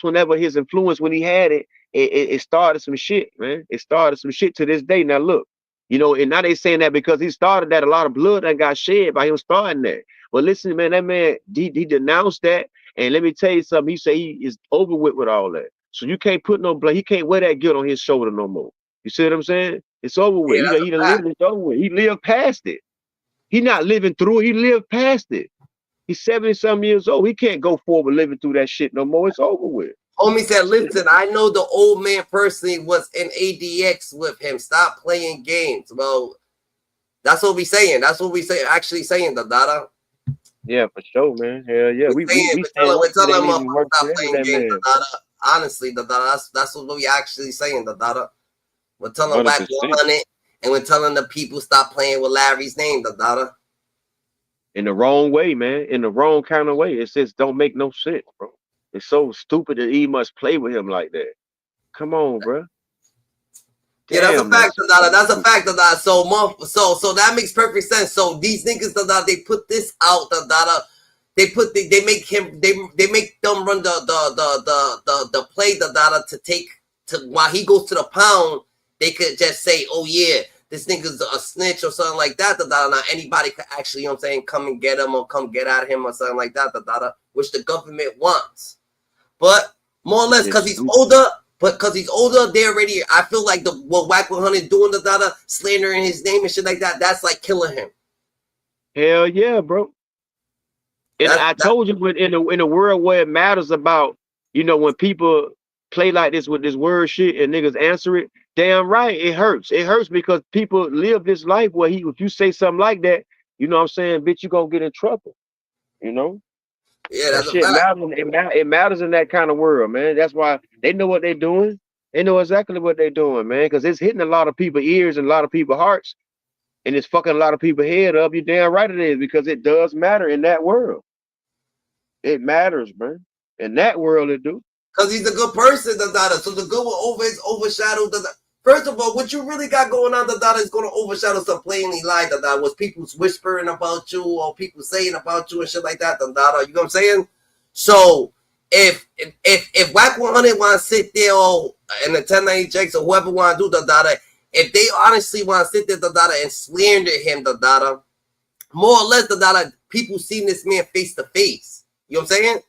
whenever his influence, when he had it started some shit, man. It started some shit to this day. Now look. You know, and now they saying that because he started that, a lot of blood that got shed by him starting that. But listen, man, that man, he denounced that. And let me tell you something. He said he is over with all that. So you can't put no blood. He can't wear that guilt on his shoulder no more. You see what I'm saying? It's over with. He done lived it over with. He lived past it. He not living through it. He lived past it. He's 70-some years old. He can't go forward living through that shit no more. It's over with. Homie said, listen, I know the old man personally was in ADX with him. Stop playing games. Well, that's what we saying. That's what we say. Actually saying, the data. Yeah, for sure, man. Hell yeah. We're telling him stop playing games, the data. Honestly, the data. That's what we actually saying, the data. We're telling Wack 100, and we're telling the people stop playing with Larry's name, the data. In the wrong way, man. In the wrong kind of way. It just don't make no sense, bro. It's so stupid that he must play with him like that. Come on, bro. Yeah, that's a fact, Dada. That's a fact, Dada. So that makes perfect sense. So these niggas, Dada, they put this out, Dada. They make them run the play, Dada, while he goes to the pound. They could just say, oh yeah, this nigga's a snitch or something like that, Dada. Now anybody could actually, you know what I'm saying, come and get him or come get at him or something like that, Dada, which the government wants. But more or less, because he's older, they already, I feel like what Wack 100 doing, the data, slandering his name and shit like that, that's like killing him. Hell yeah, bro. And I told you, in a world where it matters about, you know, when people play like this with this word shit and niggas answer it, damn right, it hurts. It hurts because people live this life where if you say something like that, you know what I'm saying, bitch, you gonna get in trouble, you know? Yeah, that's that shit matters. It matters in that kind of world, man. That's why they know what they're doing. They know exactly what they're doing, man, because it's hitting a lot of people's ears and a lot of people's hearts, and it's fucking a lot of people's head up. You damn right it is, because it does matter in that world. It matters, man. In that world, it do. Because he's a good person, so the good will overshadow the. First of all, what you really got going on, is going to overshadow some plainly lie, was people's whispering about you or people saying about you and shit like that, You know what I'm saying? So if Wack 100 want to sit there in the 1090 checks or whoever want to do if they honestly want to sit there and slander him, more or less people seen this man face to face. You know what I'm saying?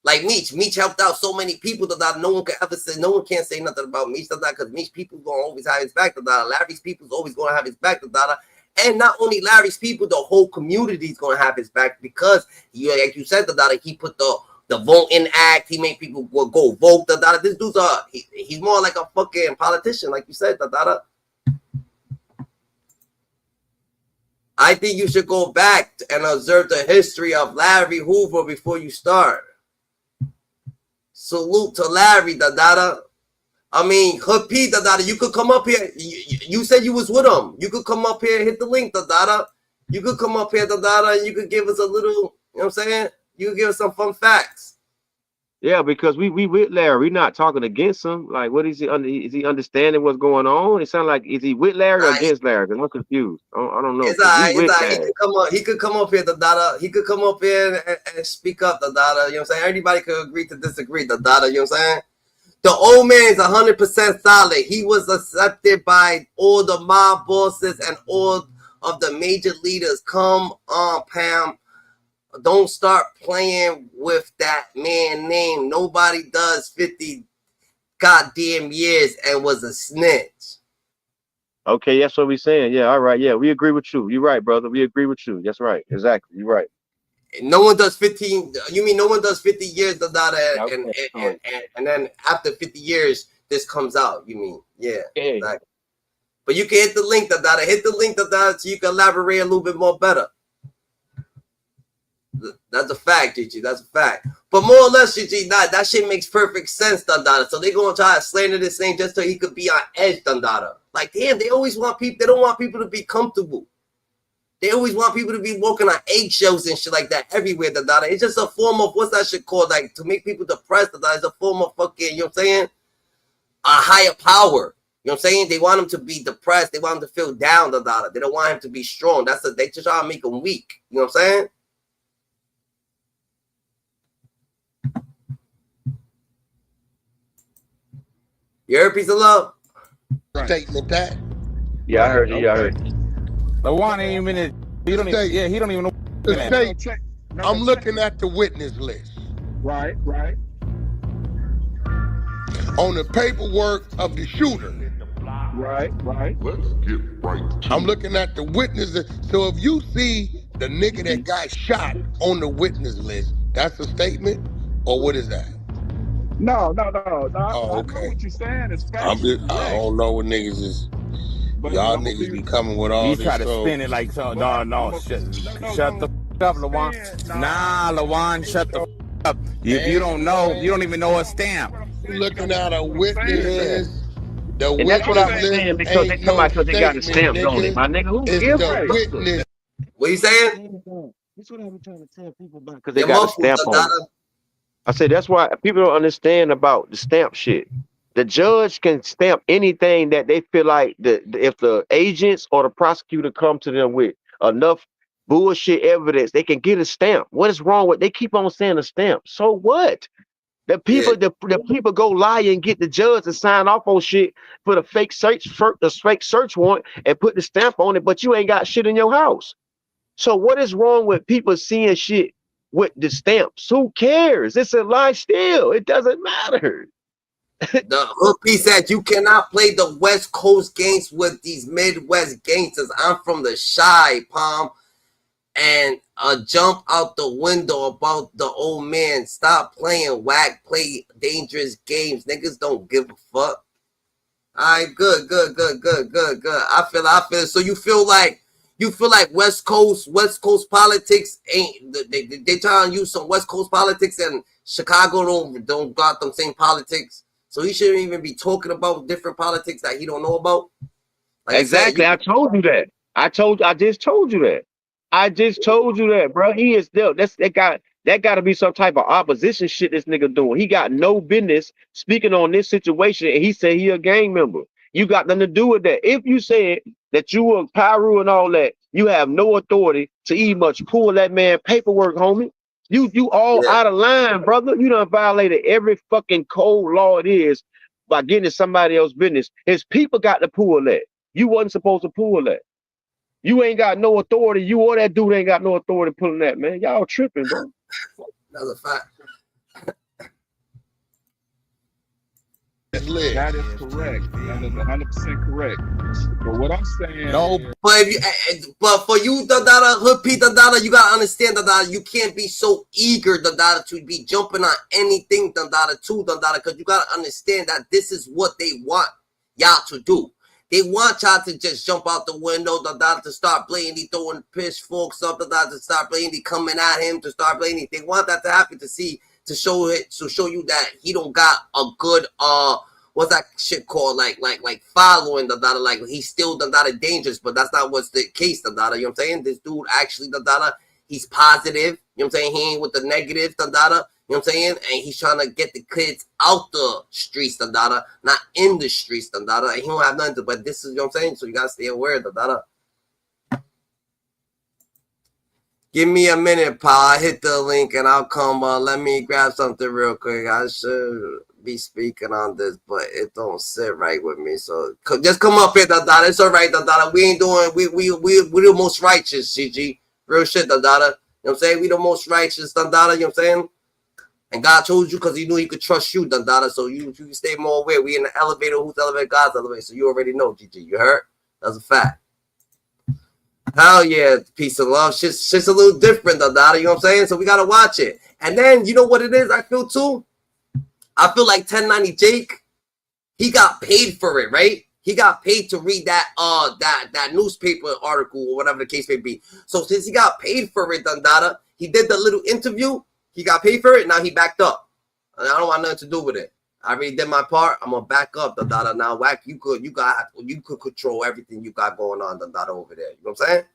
Like Meech helped out so many people no one can ever say, no one can't say nothing about Meech because Meech people gonna always have his back. Larry's people's always gonna have his back. And not only Larry's people, the whole community's gonna have his back because like you said, he put the voting act. He made people go vote. This dude's he's more like a fucking politician, like you said. I think you should go back and observe the history of Larry Hoover before you start. Salute to Larry, I mean, Hood P, you could come up here. You said you was with him. You could come up here and hit the link, You could come up here, and you could give us a little, you know what I'm saying? You could give us some fun facts. Yeah, because we with Larry. We're not talking against him. Like, what is he? Is he understanding what's going on? It sounds like, is he with Larry or against Larry? Because I'm confused. I don't know. He could come up here, He could come up here and speak up, You know what I'm saying? Everybody could agree to disagree, You know what I'm saying? The old man is 100% solid. He was accepted by all the mob bosses and all of the major leaders. Come on, Pam. Don't start playing with that man name. Nobody does 50 goddamn years and was a snitch. Okay, that's what we're saying. Yeah, all right. Yeah, we agree with you. You're right, brother. We agree with you. That's right. Exactly. You're right. No one does 15. You mean no one does 50 years, and then after 50 years, this comes out. You mean, yeah. Exactly. But you can hit the link, hit the link, so you can elaborate a little bit more better. That's a fact, Gigi. That's a fact. But more or less, Gigi, that shit makes perfect sense, So they're gonna try to slander this thing just so he could be on edge, Like, damn, they always want people. They don't want people to be comfortable. They always want people to be walking on eggshells and shit like that everywhere, It's just a form of, what's that shit called? Like, to make people depressed, It's a form of fucking, you know what I'm saying? A higher power. You know what I'm saying? They want him to be depressed. They want him to feel down, They don't want him to be strong. They just try to make him weak. You know what I'm saying? You heard, peace of love? Statement that. Yeah, I heard you. Yeah, I heard you. LaJuan ain't even in. He don't even. Yeah, he don't even know. The state, I'm looking at the witness list. Right. On the paperwork of the shooter. Right. Let's get right to I'm looking at the witnesses. So if you see the nigga that got shot on the witness list, that's a statement? Or what is that? No. Oh, okay. I know what you're saying. It's I don't know what niggas is. But y'all niggas be coming with all this. He try to spin it like so. No. Shut the up, LaJuan. Nah, LaJuan, shut the up. If you don't know, you don't even know a stamp. You looking at a witness list. And that's what I'm saying, because they come out because they got a stamp on it, my nigga. Who gives a witness? What you saying? That's what I was trying to tell people about, because they got a stamp on it. I say that's why people don't understand about the stamp shit. The judge can stamp anything that they feel like if the agents or the prosecutor come to them with enough bullshit evidence, they can get a stamp. What is wrong with? They keep on saying a stamp. So what? The people, the people go lie and get the judge to sign off on shit for the fake search warrant and put the stamp on it, but you ain't got shit in your house. So what is wrong with people seeing shit with the stamps? Who cares? It's a lie still. It doesn't matter. The hook piece said you cannot play the West Coast games with these Midwest gangsters. I'm from the Shy, Palm. And jump out the window about the old man. Stop playing whack, play dangerous games. Niggas don't give a fuck. All right, good. I feel it. So you feel like West Coast politics ain't they trying to use some West Coast politics, and Chicago don't got them same politics. So he shouldn't even be talking about different politics that he don't know about. Like exactly. I told you that. I just told you that. I just told you that, bro. He is still that got to be some type of opposition shit this nigga doing. He got no business speaking on this situation, and he said he a gang member. You got nothing to do with that. If you said that you were Pyru and all that, you have no authority to even much pull that man paperwork, homie. You all out of line, brother. You done violated every fucking code law it is by getting in somebody else's business. His people got to pull that. You wasn't supposed to pull that. You ain't got no authority. You or that dude ain't got no authority pulling that, man. Y'all tripping, bro. That's a fact. That is correct. That is 100% correct. But what I'm saying, but for you, Dada, Hood P, Dada, you gotta understand, Dada, you can't be so eager, Dada, to be jumping on anything, Dada, too, Dada, because you gotta understand that this is what they want y'all to do. They want y'all to just jump out the window, Dada, to start blatantly throwing pitchforks up, Dada, to start blatantly coming at him, to start blatantly. They want that to happen to show you that he don't got a good what's that shit called, like following, Dada, like he's still Dada dangerous, but that's not what's the case, Dada. You know what I'm saying? This dude actually, Dada, he's positive. You know what I'm saying? He ain't with the negative, Dada. You know what I'm saying? And he's trying to get the kids out the streets, Dada, not in the streets, Dada. He don't have nothing to, but this is, you know what I'm saying? So you gotta stay aware, Dada. Give me a minute, pal. I hit the link and I'll come. Let me grab something real quick. I should be speaking on this, but it don't sit right with me. So just come up here, Dada. It's all right, Dada. We ain't doing. We the most righteous, GG. Real shit, Dada. You know what I'm saying? We the most righteous, Dada. You know what I'm saying? And God told you because he knew he could trust you, Dada. So you stay more aware. We in the elevator. Who's elevator? God's elevator. So you already know, GG. You heard? That's a fact. Hell yeah, peace of love. Shit's a little different, Dada. You know what I'm saying? So we gotta watch it. And then you know what it is? I feel too. I feel like 1090 Jake. He got paid for it, right? He got paid to read that newspaper article or whatever the case may be. So since he got paid for it, Dada, he did the little interview. He got paid for it. Now he backed up. And I don't want nothing to do with it. I already did my part. I'm gonna back up, Dada. Now, Wack, you could control everything you got going on, Dada, over there. You know what I'm saying?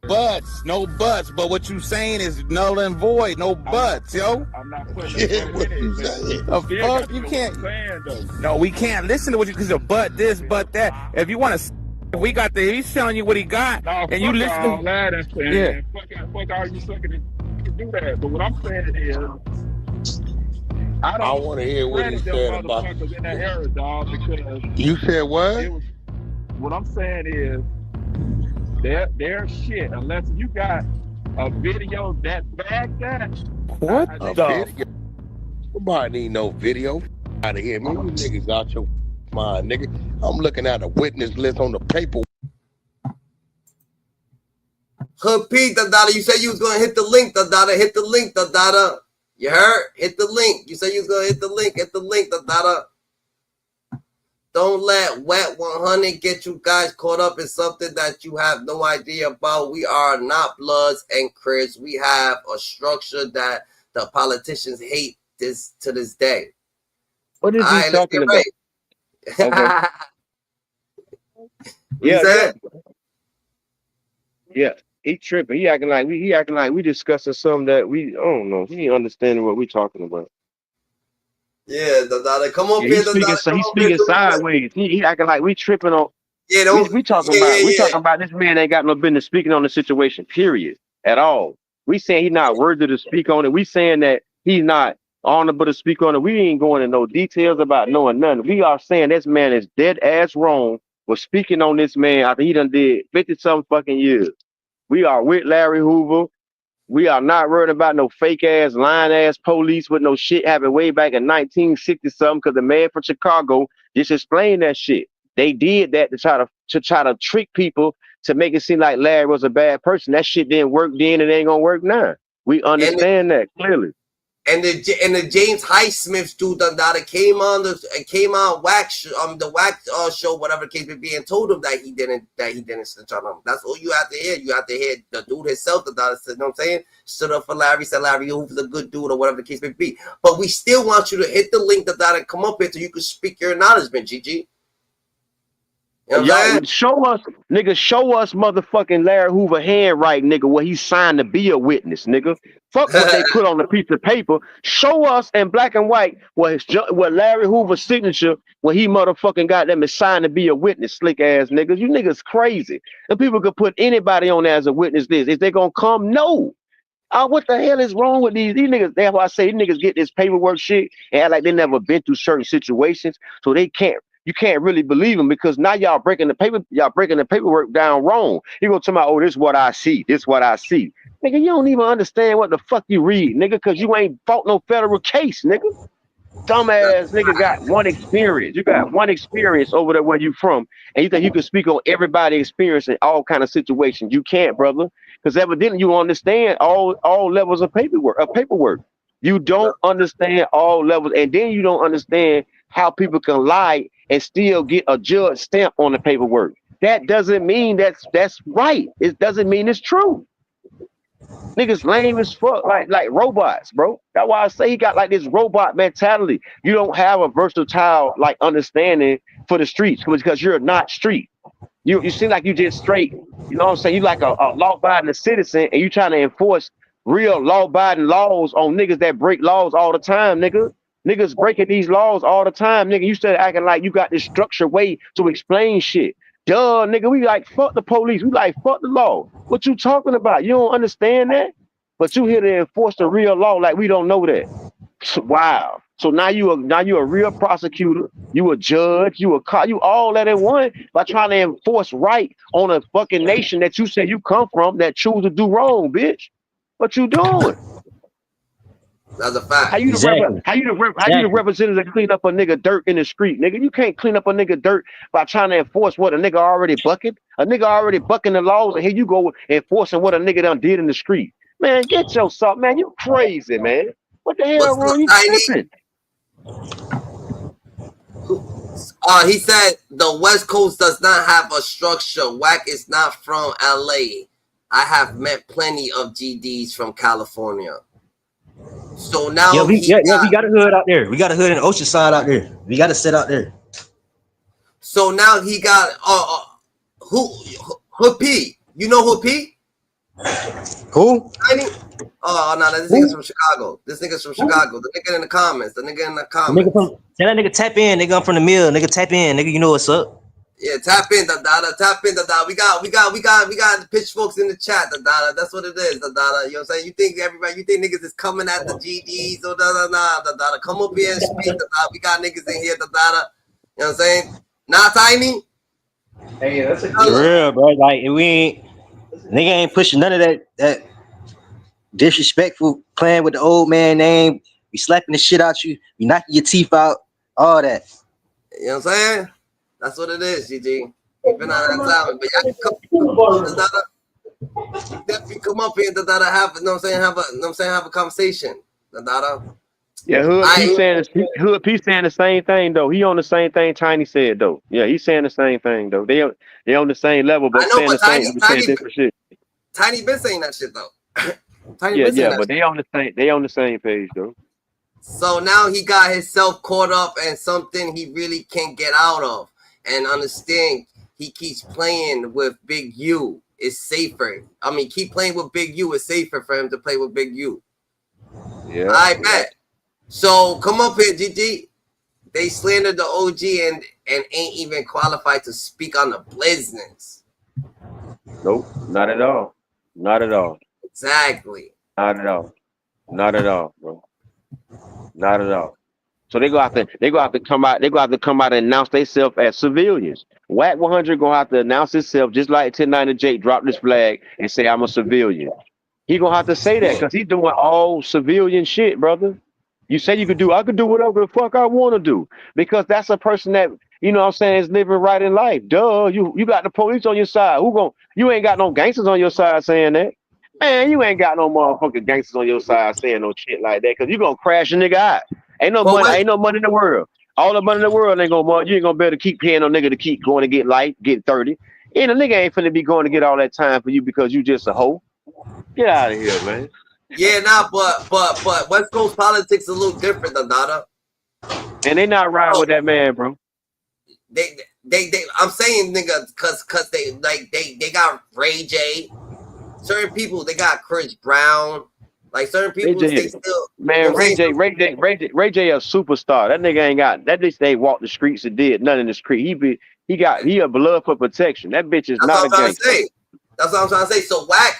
Buts, no buts. But what you saying is null and void. No buts, yo. I'm not putting what you saying. The fuck, you can't. No, we can't listen to what you because of but this, but that. If you want to. We got he's telling you what he got, and you listen to that and fuck all you sucking to do that. But what I'm saying is, I want to hear what he said about in that era, dog. Because you said what? What I'm saying is, their shit. Unless you got a video that back that. What the? Nobody need no video. Out of here, man. You niggas out your mind, nigga. I'm looking at a witness list on the paper. Hood P, Dada, you said you was gonna hit the link, Dada. Hit the link, Dada. You heard? Hit the link. You said you was gonna hit the link. Hit the link, Dada. Don't let Wet 100 get you guys caught up in something that you have no idea about. We are not Bloods and Crips. We have a structure that the politicians hate this to this day. What is he talking about? Right. Okay. Yeah, he tripping. He acting like we discussing something that we don't know. He ain't understanding what we talking about. Yeah, Dada, come up here. He's speaking sideways. He acting like we tripping on. Yeah, we talking about this man ain't got no business speaking on the situation. Period. At all. We saying he's not worthy to speak on it. We saying that he's not honorable to speak on it. We ain't going into no details about knowing nothing. We are saying this man is dead ass wrong for speaking on this man after he done did 50-something fucking years. We are with Larry Hoover. We are not worried about no fake ass, lying ass police with no shit happened way back in 1960-something because the man from Chicago just explained that shit. They did that to try to trick people to make it seem like Larry was a bad person. That shit didn't work then and it ain't gonna work now. We understand that clearly. And the James HIGHSMITH dude that came on Wack the Wack show, whatever the case may be, and told him that he didn't snitch on him. That's all you have to hear. You have to hear the dude himself that said, you know what I'm saying? Stood up for Larry, said Larry Hoover's a good dude or whatever the case may be. But we still want you to hit the link that and come up here so you can speak your acknowledgement, GG. You know y'all show us, nigga, show us motherfucking Larry Hoover handwriting, nigga, where he signed to be a witness, nigga. Fuck what they put on the piece of paper. Show us in black and white what Larry Hoover's signature, where he motherfucking got them signed to be a witness, slick ass niggas. You niggas crazy. And people could put anybody on there as a witness this. Is they gonna come? No. What the hell is wrong with these niggas? That's why I say these niggas get this paperwork shit and act like they never been through certain situations, so they can't. You can't really believe them because now y'all breaking the paperwork down wrong. You go to my, oh, this is what I see. This is what I see. Nigga, you don't even understand what the fuck you read, nigga, because you ain't fought no federal case, nigga. Dumbass nigga got one experience. You got one experience over there where you from, and you think you can speak on everybody's experience in all kind of situations. You can't, brother, because evidently you understand all levels of paperwork. You don't understand all levels, and then you don't understand how people can lie and still get a judge stamp on the paperwork. That doesn't mean that's right. It doesn't mean it's true. Niggas lame as fuck, like robots, bro. That's why I say he got like this robot mentality. You don't have a versatile like understanding for the streets because you're not street. You seem like you just straight. You know what I'm saying? You like a law-abiding citizen, and you trying to enforce real law-abiding laws on niggas that break laws all the time, nigga. Niggas breaking these laws all the time, nigga. You started acting like you got this structured way to explain shit. Duh, nigga, we like, fuck the police. We like, fuck the law. What you talking about? You don't understand that? But you here to enforce the real law like we don't know that. Wow. So now you a real prosecutor. You a judge. You a cop. You all that in one by trying to enforce right on a fucking nation that you say you come from that choose to do wrong, bitch. What you doing? That's a fact. How you the representative to clean up a nigga dirt in the street, nigga? You can't clean up a nigga dirt by trying to enforce what a nigga already bucking. A nigga already bucking the laws, and here you go enforcing what a nigga done did in the street. Man, get yourself, man. You crazy, man. What the hell wrong? You tripping? He said the West Coast does not have a structure. Wack is not from LA. I have met plenty of GDs from California. So now we got a hood out there. We got a hood in Oceanside out there. We got to sit out there. So now he got Hood P. You know Hood P? Who? Oh no, this nigga's from Chicago. This nigga's from Chicago. The nigga in the comments. Tell that nigga tap in. Nigga, I'm from the mill. Nigga, tap in. Nigga, you know what's up. Yeah, tap in, Dada. Tap in, Dada. We got the pitchforks in the chat, Dada. That's what it is, Dada. You know what I'm saying? You think niggas is coming at the GDs or Dada. Come up here and speak, Dada. We got niggas in here, Dada. You know what I'm saying? Not Tiny. Hey, that's a good real, bro. Like nigga ain't pushing none of that disrespectful playing with the old man name. We slapping the shit out you. We knocking your teeth out. All that. You know what I'm saying? That's what it is, GG. Been out of that time, but y'all can definitely come up here, Dada. Have have a conversation, Dada. Yeah, Hood P saying the same thing though. He on the same thing Tiny said though. Yeah, he's saying the same thing though. They on the same level, but saying the same different shit. Tiny been saying that shit though. But they on the same page though. So now he got himself caught up in something he really can't get out of. And understand he keeps playing with Big U. It's safer. I mean, keep playing with Big U. It's safer for him to play with Big U. Yeah. I bet. So come up here, GG. They slandered the OG and ain't even qualified to speak on the business. Nope, not at all. Not at all. Exactly. Not at all. Not at all, bro. Not at all. So they go have to come out and announce themselves as civilians. Wack 100 gonna have to announce himself just like 1090 Jake dropped this flag and say I'm a civilian. He gonna have to say that because he's doing all civilian shit, brother. You say I could do whatever the fuck I want to do because that's a person that, you know what I'm saying, is living right in life. Duh, you got the police on your side. You ain't got no gangsters on your side saying that. Man, you ain't got no motherfucking gangsters on your side saying no shit like that, cause you gonna crash a nigga out. Ain't no But money, what? ain't no money in the world. All the money in the world ain't gonna you ain't gonna be able to keep paying no nigga to keep going to get life, get 30. And a nigga ain't finna be going to get all that time for you because you just a hoe. Get out of here, man. Yeah, nah, but West Coast politics is a little different than Dada. And they not riding with that man, bro. They I'm saying nigga cause they got Ray J. Certain people they got Chris Brown. Like certain Ray people they J, still, you know man, what I'm saying? Ray J a superstar. That nigga ain't got that bitch. They walked the streets and did nothing in the street. He a blood for protection. That bitch is That's not what a I'm trying to gangster. say. That's what I'm trying to say. So Wack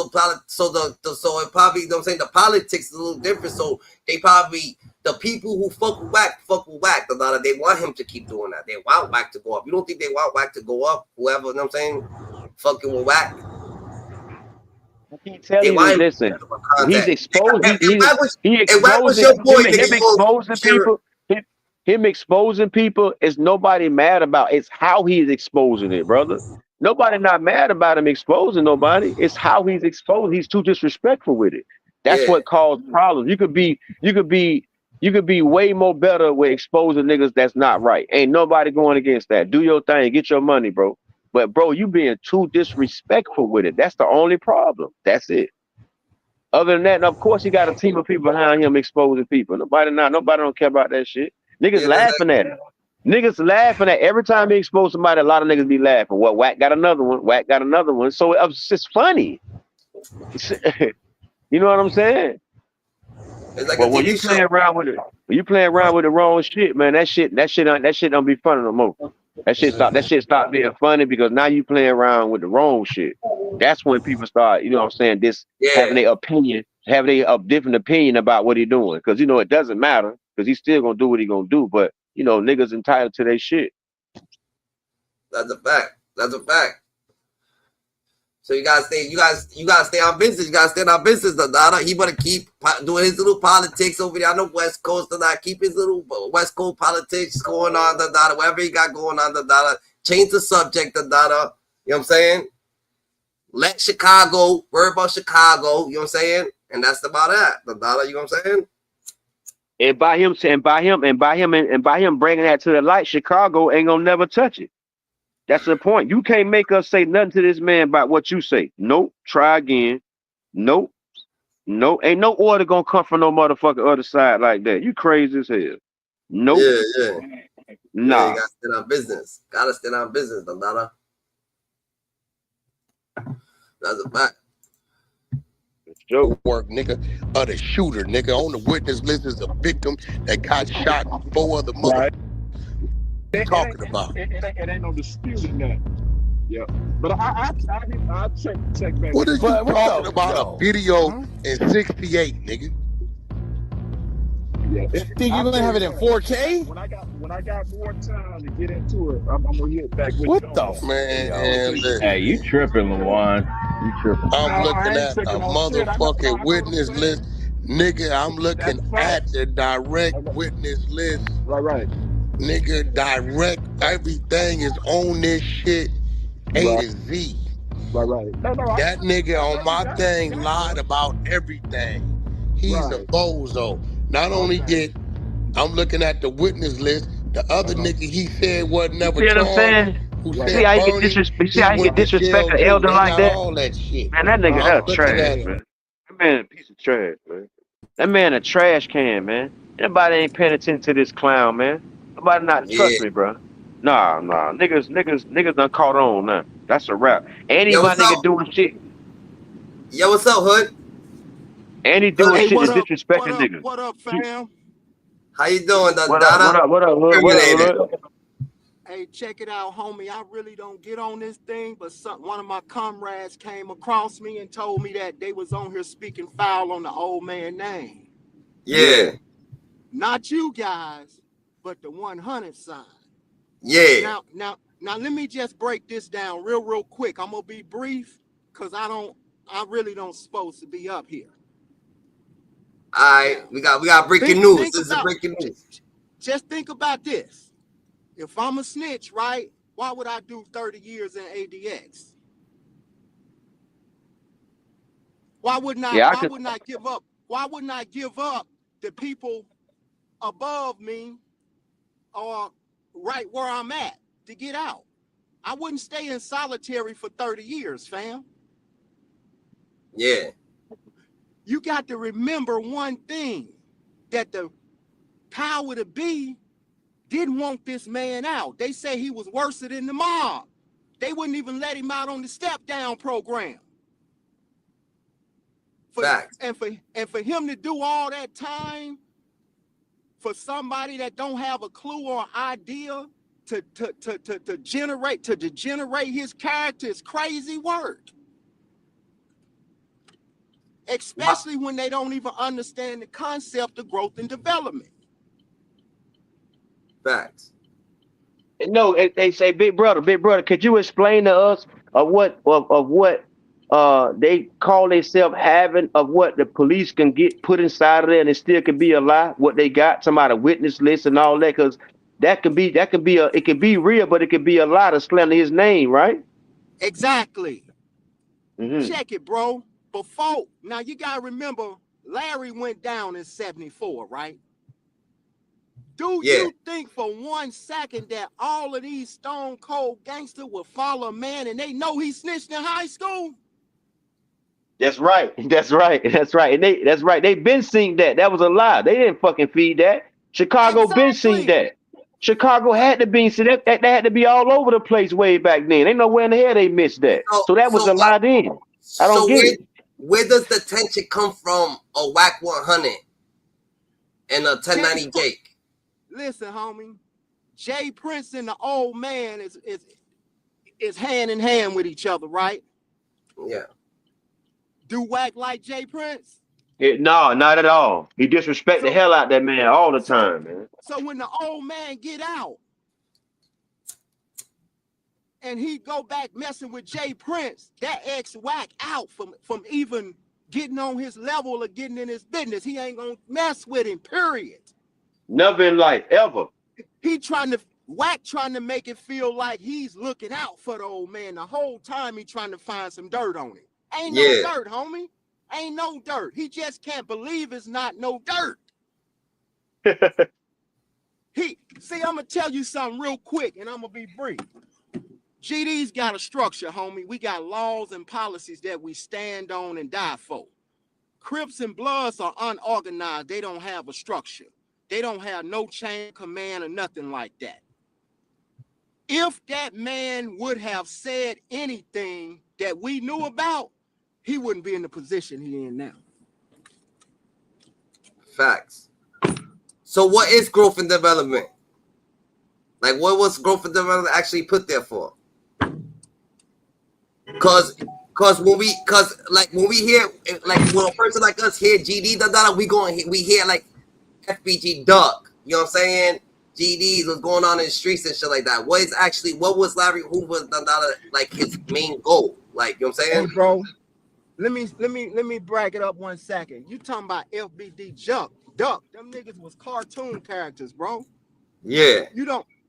so it probably, you know what I'm saying, the politics is a little different. So they probably, the people who fuck with Wack. A lot of they want him to keep doing that. They want Wack to go up. You don't think they want Wack to go up? Whoever, you know what I'm saying, fucking with Wack. I keep telling They you want this. him Listen, to he's contact. exposed. He If Wack was your exposing boy, nigga, him you gonna exposing share. people. Him exposing people is nobody mad about. It's how he's exposing it, brother. Nobody not mad about him exposing nobody. It's how he's exposed. He's too disrespectful with it. That's Yeah. what caused problems. You could be way more better with exposing niggas that's not right. Ain't nobody going against that. Do your thing, get your money, bro. But bro, you being too disrespectful with it. That's the only problem. That's it. Other than that, and of course, he got a team of people behind him exposing people. Nobody don't care about that shit. Niggas Yeah, that's laughing at it. Niggas laughing at every time he expose somebody. A lot of niggas be laughing. Well, Wack got another one. Wack got another one. So it's just funny. You know what I'm saying? it's like a But when you TV show. playing around with it, when you playing around with the wrong shit, man, that shit don't be funny no more. That shit stop being funny because now you playing around with the wrong shit. That's when people start, you know what I'm saying, Yeah. having a different opinion about what he doing. Because you know it doesn't matter because he's still gonna do what he gonna do. But you know, niggas entitled to their shit. That's a fact. That's a fact. So you gotta stay on business. You gotta stay on business. He better keep doing his little politics over there. I know West Coast keep his little West Coast politics going on. Whatever he got going on. Change the subject. You know what I'm saying? Let Chicago worry about Chicago. You know what I'm saying? And that's about that. You know what I'm saying? And by him bringing that to the light, Chicago ain't gonna never touch it. That's the point. You can't make us say nothing to this man about what you say. Nope. Try again. Nope. No. Ain't no order gonna come from no motherfucking other side like that. You crazy as hell. Nope. Yeah. Yeah, you Nah. gotta stay on business. Gotta stay on business, That's a fact. Work, nigga, of the shooter, nigga. On the witness list is a victim that got shot and 4 other Right. talking about. It ain't no disputing that. Yeah. But I check back. What are you But what talking the- about? yo, A video huh? in 68, nigga. Yeah. Think you're gonna have it in 4K? When I got more time to get into it, I'm gonna hit back with What you on the? that. Man, Hey, listen. you tripping, Lawan. You tripping. No, I'm I looking ain't at a tripping on shit. I know motherfucking what I'm witness list. saying. Nigga, I'm looking That's at facts. the direct witness list. Right. Nigga, direct, everything is on this shit A Right. to Z. Right. No, That nigga I on know you my got thing lied bro. about everything. He's a Right. bozo. Not only Okay. did I'm looking at the witness list, the other Uh-huh. nigga he said was You never see what I'm charged, saying? who Right. See said how he Bernie, he get went to disrespect jail an too. elder They like got that? all that shit. Man, that nigga I'm that's Uh-huh. looking trash, at it. man. That man a piece of trash, man. That man a trash can, man. Anybody ain't paying attention to this clown, man. Nobody not Yeah. trust me, bro. Nah. Niggas done caught on now. That's a wrap. And he Yo, my what's nigga up? doing shit. Yo, what's up, Hood? And he Hood, doing Hey, shit to what up? disrespect a nigga. What up, fam? how you doing, What up, Donna? Hood? What Terminated. up? Hey, check it out, homie. I really don't get on this thing, but one of my comrades came across me and told me that they was on here speaking foul on the old man name. Yeah. Not you guys, but the 100 side. Yeah. Now, let me just break this down real quick. I'm gonna be brief, cause I really don't supposed to be up here. All right. Now, We got breaking news. think This is about, breaking news. just think about this. If I'm a snitch, right? Why would I do 30 years in ADX? Why wouldn't I? Yeah, Why wouldn't I give up? Why wouldn't I give up the people above me or right where I'm at to get out? I wouldn't stay in solitary for 30 years, fam. Yeah. You got to remember one thing, that the power to be didn't want this man out. They say he was worse than the mob. They wouldn't even let him out on the step down program. Facts. And for him to do all that time for somebody that don't have a clue or idea to degenerate his character is crazy work. Especially when they don't even understand the concept of growth and development. Facts. No, they say, big brother, could you explain to us of what they call themselves having, of what the police can get put inside of there and it still could be a lie? What they got, somebody witness list and all that, because it can be real, but it could be a lie to slander his name, right? Exactly. Mm-hmm. Check it, bro. Before, now you gotta remember, Larry went down in 74, right? Do you think for 1 second that all of these stone cold gangsters will follow a man and they know he snitched in high school? That's right. That's right. That's right. And that's right. They've been seeing that. That was a lie. They didn't fucking feed that. Chicago been seeing that. Chicago had to be, so that had to be all over the place way back then. Ain't nowhere in the hell they missed that. So that was a lie then. I don't get it. Where does the tension come from? A Wack 100 and a 1090 Jake. Listen, homie, Jay Prince and the old man is hand in hand with each other, right? Yeah. Do Wack like Jay Prince? No, not at all. He disrespect the hell out that man all the time, man. So when the old man get out and he go back messing with Jay Prince, that X Wack out from even getting on his level or getting in his business. He ain't gonna mess with him, period. Never in life, ever. Wack trying to make it feel like he's looking out for the old man. The whole time he trying to find some dirt on him. Ain't no dirt, homie. Ain't no dirt. He just can't believe it's not no dirt. See, I'm gonna tell you something real quick, and I'm gonna be brief. GD's got a structure, homie. We got laws and policies that we stand on and die for. Crips and Bloods are unorganized. They don't have a structure. They don't have no chain of command or nothing like that. If that man would have said anything that we knew about, he wouldn't be in the position he in now. Facts. So what is growth and development? Like, what was growth and development actually put there for? Cause when we hear, like, when a person like us hear GD, we hear like FBG Duck. You know what I'm saying? GDs, what's going on in the streets and shit like that. What was Larry Hoover like his main goal? Like, you know what I'm saying? Hey, bro, let me brag it up 1 second. You talking about FBD Duck? Them niggas was cartoon characters, bro. Yeah.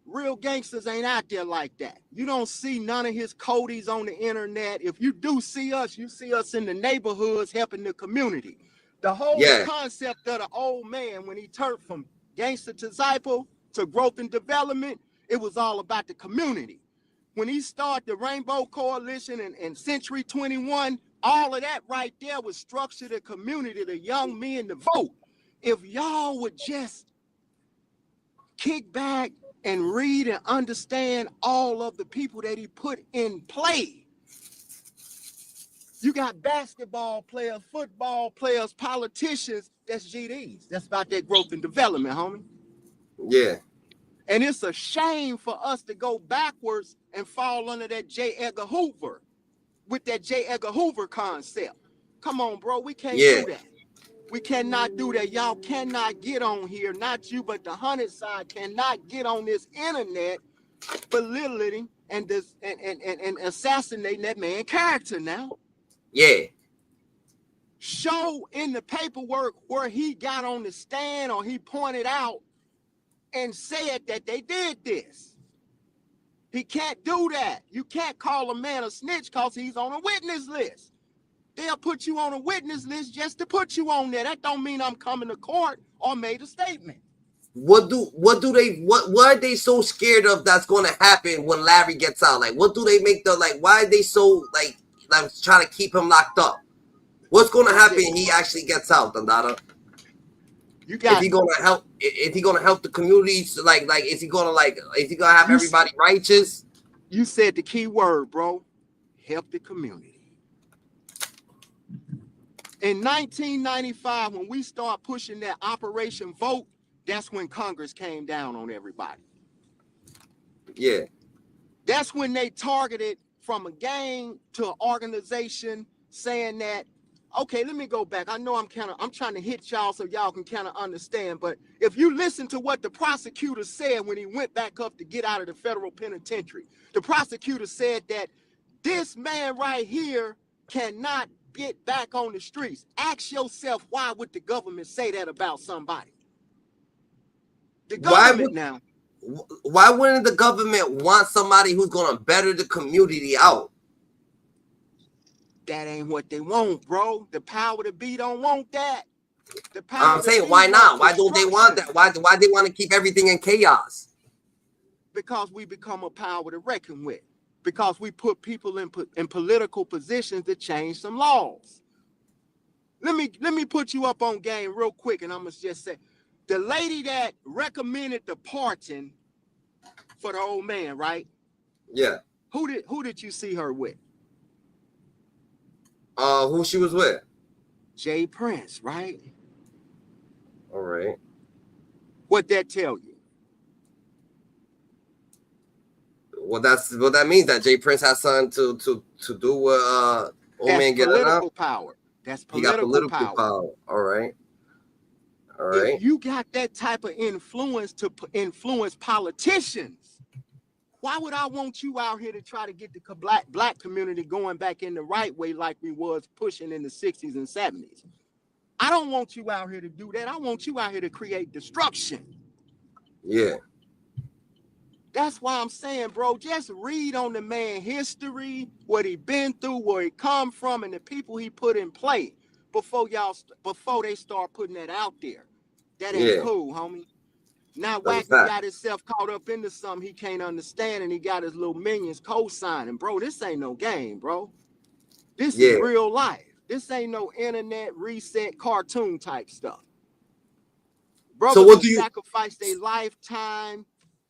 Real gangsters ain't out there like that. You don't see none of his Codys on the internet. If you do see us, you see us in the neighborhoods helping the community. The whole concept of the old man, when he turned from gangster to disciple to growth and development, it was all about the community. When he started the Rainbow Coalition and Century 21, all of that right there was structure the community, the young men to vote. If y'all would just kick back and read and understand all of the people that he put in play. You got basketball players, football players, politicians, that's GDs. That's about that growth and development, homie. Yeah. And it's a shame for us to go backwards and fall under that J. Edgar Hoover, with that J. Edgar Hoover concept. Come on, bro, we can't do that. We cannot do that. Y'all cannot get on here. Not you, but the 100 side cannot get on this internet belittling and assassinating that man's character now. Yeah. Show in the paperwork where he got on the stand or he pointed out and said that they did this. He can't do that. You can't call a man a snitch because he's on a witness list. They'll put you on a witness list just to put you on there. That don't mean I'm coming to court or made a statement. What are they so scared of that's going to happen when Larry gets out? Like, what do they make the, like, why are they so, like trying to keep him locked up? What's going to happen if he actually gets out, Dandada? Is he going to help? Is he going to help the community? Like, is he going to have everybody righteous? You said the key word, bro. Help the community. In 1995, when we start pushing that Operation Vote, that's when Congress came down on everybody. Yeah. That's when they targeted from a gang to an organization, saying that, okay, let me go back. I know I'm trying to hit y'all so y'all can kind of understand, but if you listen to what the prosecutor said when he went back up to get out of the federal penitentiary, the prosecutor said that this man right here cannot get back on the streets. Ask yourself, why would the government say that about somebody? The government now. Why wouldn't the government want somebody who's going to better the community out? That ain't what they want, bro. The power to be don't want that. The power I'm saying, why not? Why don't they want that? Why they want to keep everything in chaos? Because we become a power to reckon with. Because we put people in political positions to change some laws. Let me put you up on game real quick, and I'm gonna just say, the lady that recommended the pardon for the old man, right? Yeah. Who did you see her with? Who she was with? Jay Prince, right? All right. What that tell you? Well, what that means, that Jay Prince has something to do with old man getting out. Political power. That's political power. All right. All right. If you got that type of influence to influence politicians, why would I want you out here to try to get the black community going back in the right way like we was pushing in the 60s and 70s? I don't want you out here to do that. I want you out here to create destruction. Yeah. That's why I'm saying, bro, just read on the man history, what he been through, where he come from, and the people he put in play before they start putting that out there. That ain't cool, homie. Now Wack got himself caught up into something he can't understand, and he got his little minions co-signing. Bro, this ain't no game, bro. This is real life. This ain't no internet reset cartoon type stuff. Bro, so what do you sacrifice their lifetime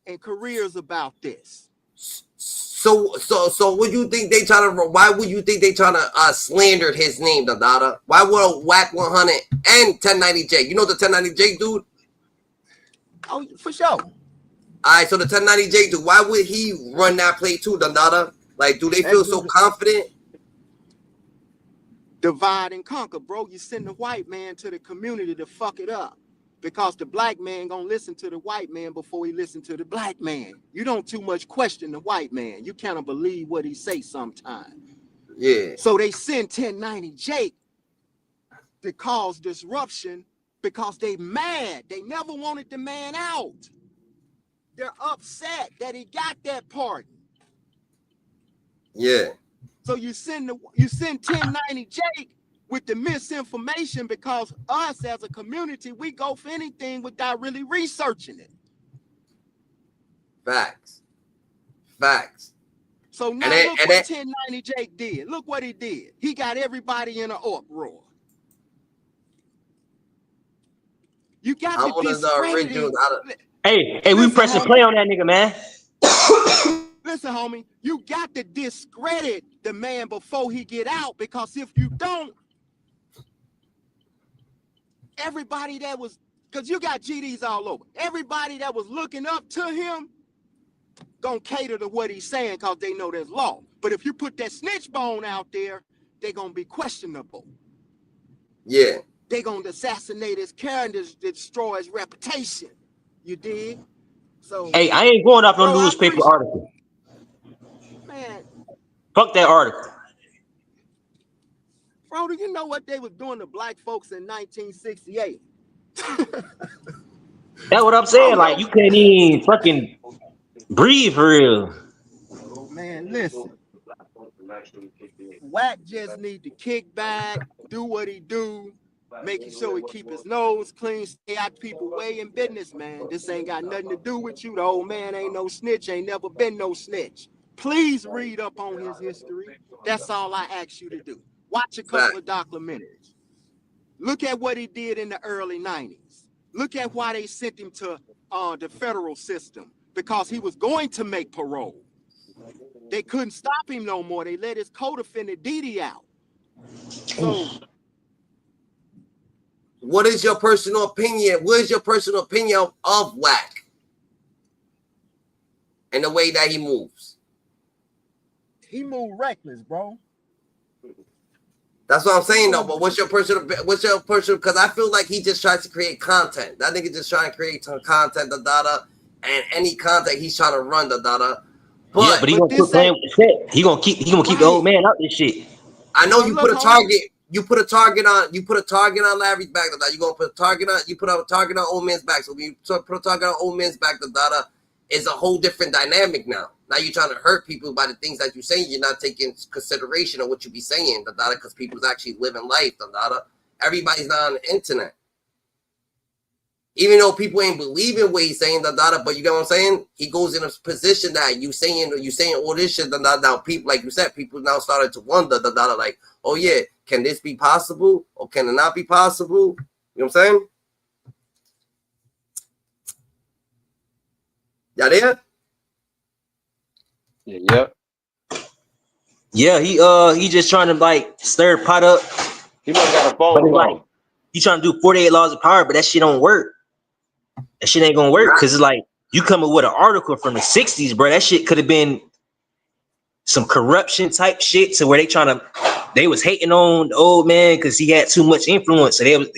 and careers about this? So what do you think they trying to? Why would you think they trying to slander his name, Dandada? Why would a Wack 100 and 1090J? You know the 1090J dude? Oh, for sure. All right, so the 1090J dude, why would he run that play too, Dandada? Like, do they feel so confident? Divide and conquer, bro. You send the white man to the community to fuck it up. Because the black man gonna listen to the white man before he listen to the black man. You don't too much question the white man. You kind of believe what he say sometimes. Yeah. So they send 1090J to cause disruption because they mad. They never wanted the man out. They're upset that he got that pardon. Yeah. So you send 1090J with the misinformation, because us as a community, we go for anything without really researching it. Facts. Facts. So now look what 1090J did. Look what he did. He got everybody in an uproar. You got to discredit. Hey, we pressing play on that nigga, man. Listen, homie, you got to discredit the man before he get out, because if you don't, everybody that was, because you got GDs all over, everybody that was looking up to him gonna cater to what he's saying because they know there's law. But if you put that snitch bone out there, they're gonna be questionable. Yeah. They're gonna assassinate his character, destroy his reputation. You dig? So hey, I ain't going off no newspaper article. Man. Fuck that article. Bro, do you know what they was doing to black folks in 1968? That's what I'm saying. Like, you can't even fucking breathe for real. Oh, man, listen. Wack just need to kick back, do what he do, making sure he keep his nose clean, stay out people way in business, man. This ain't got nothing to do with you. The old man ain't no snitch, ain't never been no snitch. Please read up on his history. That's all I ask you to do. Watch a couple of documentaries. Look at what he did in the early 90s. Look at why they sent him to the federal system, because he was going to make parole. They couldn't stop him no more. They let his co-defendant Didi out. So, what is your personal opinion? What is your personal opinion of Wack and the way that he moves? He moved reckless, bro. That's what I'm saying, though. But what's your personal? Because I feel like he just tries to create content. That nigga just trying to create some content, and any content he's trying to run, But yeah, but he gonna quit playing with the set. He gonna keep the old man out this shit. I know you put a target. You put a target on Larry's back. You gonna put a target on. You put a target on old man's back. So when you put a target on old man's back, is a whole different dynamic now. Now you're trying to hurt people by the things that you're saying. You're not taking consideration of what you be saying, because people's actually living life. Everybody's not on the internet. Even though people ain't believing what he's saying, but you get what I'm saying? He goes in a position that you saying all this shit, now people, like you said, people now started to wonder, like, oh yeah, can this be possible? Or can it not be possible? You know what I'm saying? Y'all there? Yep. Yeah, he just trying to like stir the pot up. He must got a phone call. Like, he trying to do 48 laws of power, but that shit don't work. That shit ain't gonna work, because it's like you coming with an article from the 60s, bro. That shit could have been some corruption type shit, to where they was hating on the old man because he had too much influence. So they was,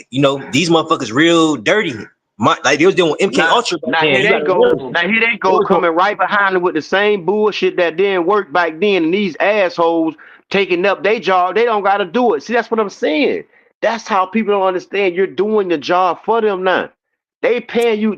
these motherfuckers real dirty. Like they was doing MK Ultra. Now here they go coming right behind him with the same bullshit that didn't work back then, and these assholes taking up their job. They don't gotta do it. See, that's what I'm saying. That's how people don't understand. You're doing the job for them now. They paying you.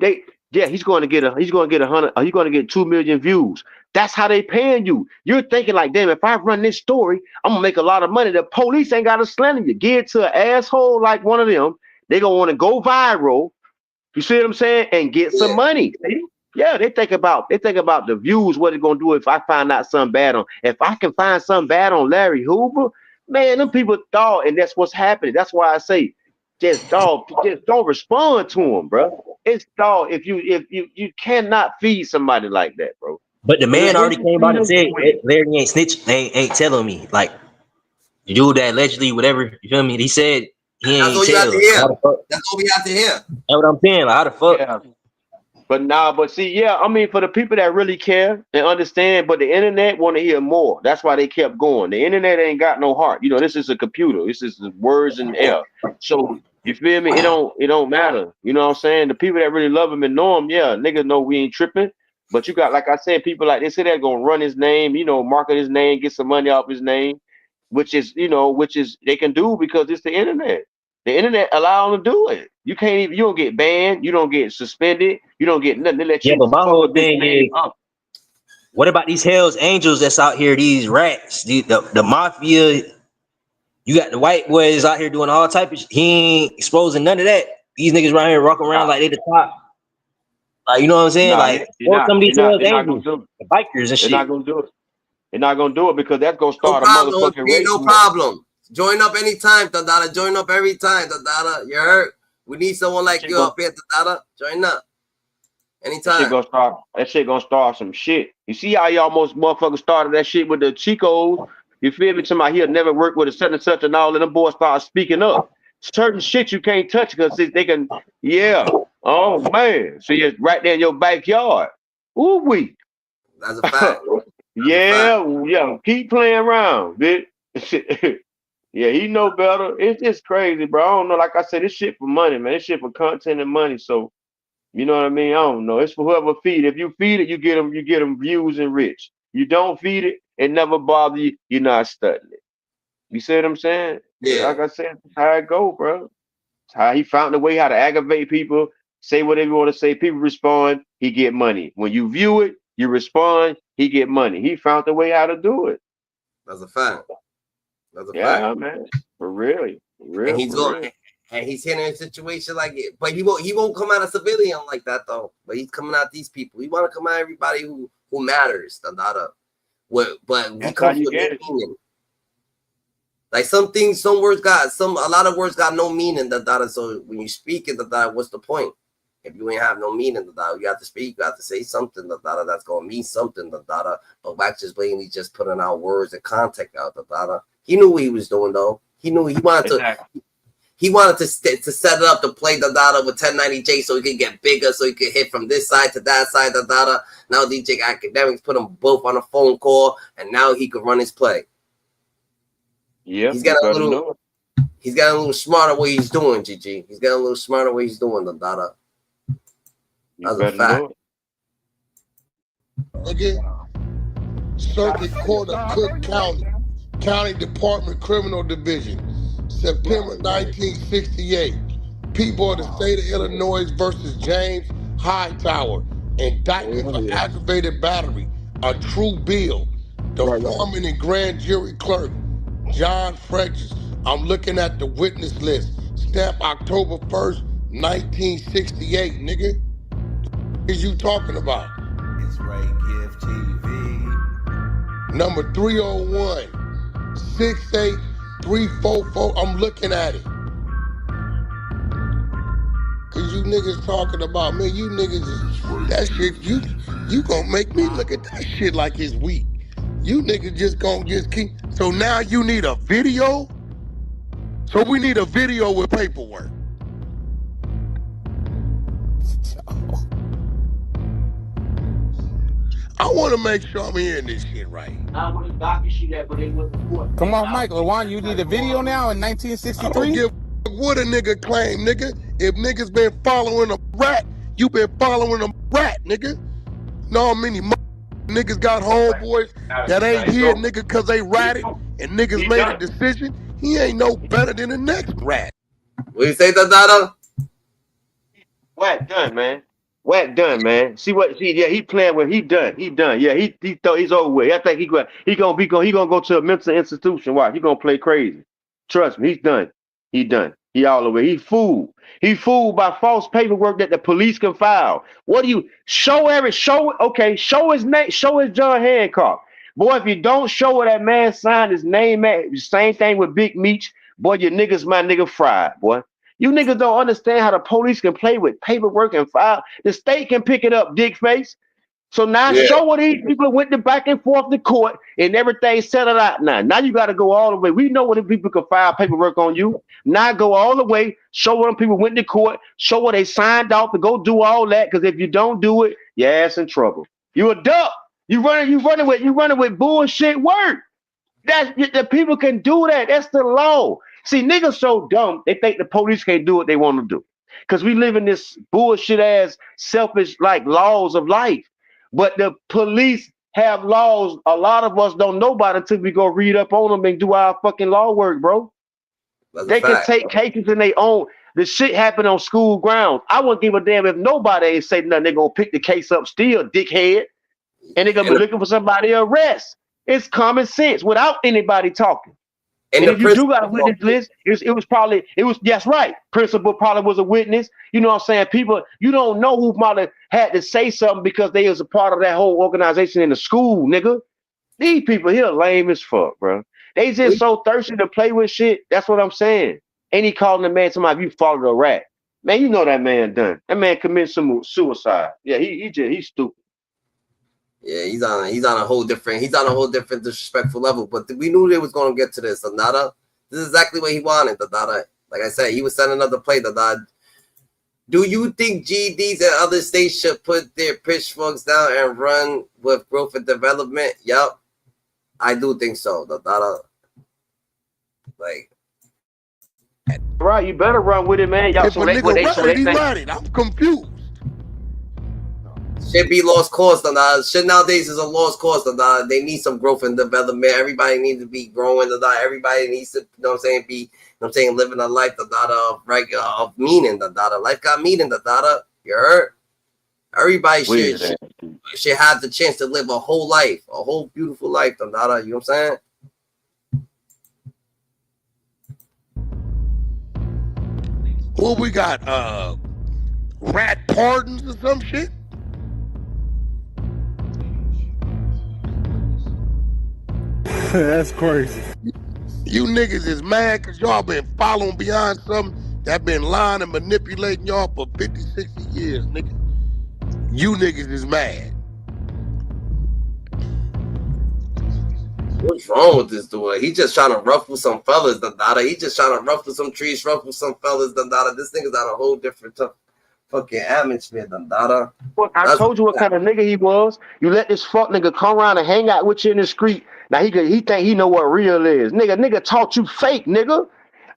He's going to get 100. He's going to get 2 million views. That's how they paying you. You're thinking like, damn, if I run this story, I'm gonna make a lot of money. The police ain't got to slander you. Give it to an asshole like one of them. They gonna want to go viral. You see what I'm saying? And get some money. See? Yeah, they think about the views. What they gonna do if I find out something bad on? If I can find something bad on Larry Hoover, man, them people thought, and that's what's happening. That's why I say, just don't respond to him, bro. It's dog. If you cannot feed somebody like that, bro. But the man already came out and said Larry ain't snitch. They ain't telling me, like, the dude that allegedly whatever. You feel me? He said he ain't tell. That's what we have to hear. That's what I'm saying. Like, how the fuck? Yeah. But see, I mean, for the people that really care and understand, but the internet want to hear more. That's why they kept going. The internet ain't got no heart. This is a computer. This is words and air. So you feel me? It don't matter. You know what I'm saying? The people that really love him and know him, niggas know we ain't tripping. But you got, like I said, people like they say they're gonna run his name, market his name, get some money off his name, which is they can do because it's the internet. The internet allow them to do it. You don't get banned, you don't get suspended, you don't get nothing. They let you. But my whole thing is, what about these Hell's Angels that's out here? These rats, the mafia. You got the white boys out here doing all type of shit. He ain't exposing none of that. These niggas right here walking around like they the top. Like, you know what I'm saying? Some of these Hell's Angels, the bikers and shit. They're not gonna do it. They're not gonna do it because that's gonna start a motherfucking race. No problem. Join up anytime, Tadada. Join up every time, Tadada. You heard? We need someone like you up here, Tadada. Join up. Anytime. That shit gonna start some shit. You see how y'all most motherfuckers started that shit with the Chicos? You feel me? Somebody here never worked with a such and such and all, and them boys start speaking up. Certain shit you can't touch because they can, oh man. See, it's right there in your backyard. Ooh wee. That's a fact. Yeah. Keep playing around, bitch. Yeah, he know better. It's just crazy, bro. I don't know. Like I said, this shit for money, man. This shit for content and money. So, you know what I mean? I don't know. It's for whoever feed. If you feed it, you get them views and rich. You don't feed it, it never bother you. You're not studying it. You see what I'm saying? Yeah. Like I said, that's how it go, bro. It's how he found a way how to aggravate people. Say whatever you want to say. People respond. He get money. When you view it, you respond. He get money. He found the way how to do it. That's a fact. That's a Yeah, fact. man. For real. And he's going, and he's hitting a situation like it, but he won't come out a civilian like that though. But he's coming out these people. He want to come out everybody who matters. But he comes with no meaning. Like some things, a lot of words got no meaning. So when you speak it, what's the point? If you ain't have no meaning, you have to speak. You have to say something. That's gonna mean something. But Wack just blatantly just putting out words and context out. He knew what he was doing though. He knew he wanted to. He wanted to set it up to play with 1090J so he could get bigger, so he could hit from this side to that side. Now DJ Academics put them both on a phone call, and now he could run his play. Yeah, he's got a little smarter what he's doing, GG. He's got a little smarter what he's doing, That's a fact. Nigga, Circuit Court of Cook County Department Criminal Division, September 1968. People of the state of Illinois versus James Hightower. Indictment for aggravated battery. A true bill. The foreman and grand jury clerk, John French. I'm looking at the witness list. Stamp October 1st, 1968, nigga. What is you talking about? It's Ray Gift TV. Number 301, 68344. I'm looking at it. Cause you niggas talking about, man, you niggas is, that shit, you gonna make me look at that shit like it's weak. You niggas just gonna keep, so now you need a video? So we need a video with paperwork. I want to make sure I'm hearing this shit right. I want to docket shit that, but they wouldn't report. Come on, Michael. Juan, you need a video now in 1963? I don't give a what a nigga claim, nigga. If niggas been following a rat, you been following a rat, nigga. No many niggas got homeboys that ain't here, nigga, cause they ratted and niggas made a decision. He ain't no better than the next rat. What you say, Dada? Wack done, man. Wack done, man. He playing with. He done. Yeah, he thought he's over with. I think he gonna go to a mental institution. Why? He gonna play crazy. Trust me, he's done. He all the way. He fooled. He fooled by false paperwork that the police can file. What do you show his name, show his John Hancock. Boy, if you don't show where that man signed his name at, same thing with Big Meech, boy, your niggas my nigga fried, boy. You niggas don't understand how the police can play with paperwork and file. The state can pick it up, dick face. So now show what these people went to back and forth to court and everything settled out now. Now you got to go all the way. We know what people can file paperwork on you. Now go all the way, show what them people went to court, show what they signed off to go do all that. Because if you don't do it, your ass in trouble. You a duck. You running with bullshit work. The people can do that. That's the law. See, niggas so dumb, they think the police can't do what they want to do. Because we live in this bullshit ass, selfish like laws of life. But the police have laws. A lot of us don't know about it until we go read up on them and do our fucking law work, bro. They can take cases in their own. The shit happened on school grounds. I wouldn't give a damn if nobody ain't say nothing. They're going to pick the case up still, dickhead. And they're going to be looking for somebody to arrest. It's common sense without anybody talking. And if you do got a witness list, that's right. Principal probably was a witness. You know what I'm saying? People, you don't know who might have had to say something because they was a part of that whole organization in the school, nigga. These people here lame as fuck, bro. They just so thirsty to play with shit. That's what I'm saying. Ain't he calling the man somebody you followed a rat? Man, you know that man done. That man committed some suicide. Yeah, he's stupid. Yeah, he's on a whole different disrespectful level. But we knew they was gonna get to this. This is exactly what he wanted. Like I said, he was setting another play. Do you think GDs and other states should put their pitchforks down and run with growth and development? Yup, I do think so. Right, you better run with it, man. Y'all, if a nigga right, I'm confused. Should be lost cause. Shit nowadays is a lost cause. They need some growth and development. Everybody needs to be growing. Everybody needs to, living a life of meaning. Life got meaning. You heard? Everybody should have the chance to live a whole life, a whole beautiful life. You know what I'm saying? What we got? Rat pardons or some shit? That's crazy. You niggas is mad because y'all been following beyond something that been lying and manipulating y'all for 50, 60 years, nigga. You niggas is mad. What's wrong with this dude? He just trying to ruffle some fellas, Dandada. He just trying to ruffle some trees, ruffle some fellas, Dandada. This nigga's on a whole different fucking atmosphere, Dandada. I told you what kind of nigga he was. You let this fuck nigga come around and hang out with you in the street. Now he think he know what real is. Nigga taught you fake, nigga.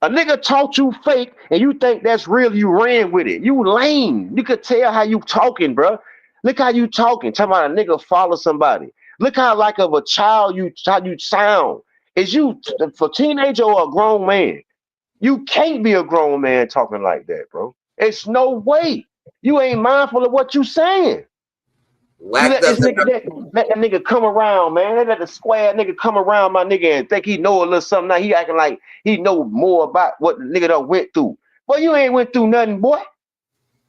A nigga taught you fake, and you think that's real. You ran with it. You lame. You could tell how you talking, bro. Look how you talking. Talking about a nigga follow somebody. Look how like of a child how you sound. Is you for teenager or a grown man? You can't be a grown man talking like that, bro. It's no way. You ain't mindful of what you saying. You let this nigga let that nigga come around, man. Let the square nigga come around my nigga and think he know a little something. Now he acting like he know more about what the nigga done went through. Boy, you ain't went through nothing, boy.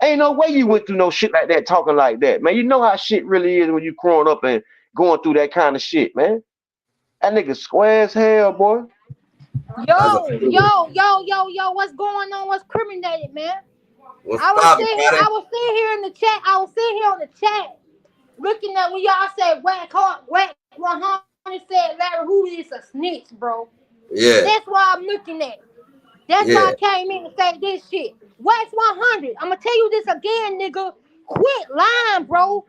Ain't no way you went through no shit like that, talking like that, man. You know how shit really is when you growing up and going through that kind of shit, man. That nigga square as hell, boy. Yo, what's going on? What's criminated, man? I was sitting here in the chat. I was sitting here on the chat looking at when y'all said Wack 100 said Larry Hoover is a snitch, bro. Yeah. That's why I'm looking at. That's why I came in to say this shit. Wax 100. I'm gonna tell you this again, nigga. Quit lying, bro.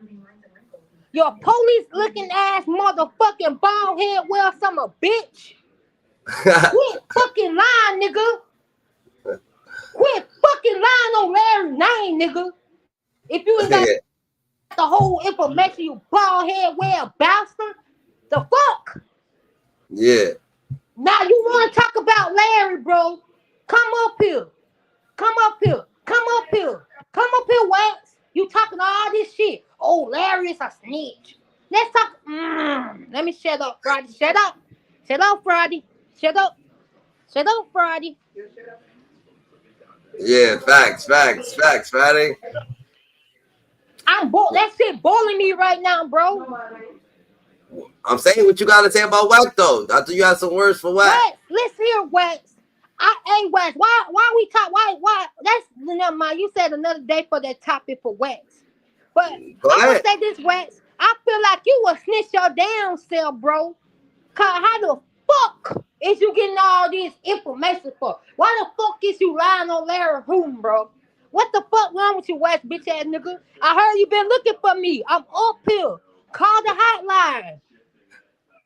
Your police looking ass motherfucking bald head well summer bitch. Quit fucking lying, nigga. Quit fucking lying on Larry's name, nigga. If you ain't got the whole information, you bald head well bastard. The fuck? Yeah. Now you want to talk about Larry, bro? Come up here. Come up here. Come up here. Come up here, Wax. You talking all this shit. Oh, Larry is a snitch. Let's talk. Let me shut up, Friday. Shut up. Shut up, Friday. Shut up. Shut up, Friday. Yeah, facts, Friday. I'm bored. That shit boiling me right now, bro. I'm saying what you gotta say about Wack though. I thought you had some words for Wack. Wax, let's hear Wax. Hey, Wax, why we talk? Why? That's never mind. You said another day for that topic for Wax. But I'm gonna say this, Wax. I feel like you will snitch your damn self, bro. Cause how the fuck is you getting all this information for? Why the fuck is you lying on Larry Hoover, bro? What the fuck wrong with you, Wax, bitch ass nigga? I heard you been looking for me. I'm up here. Call the hotline.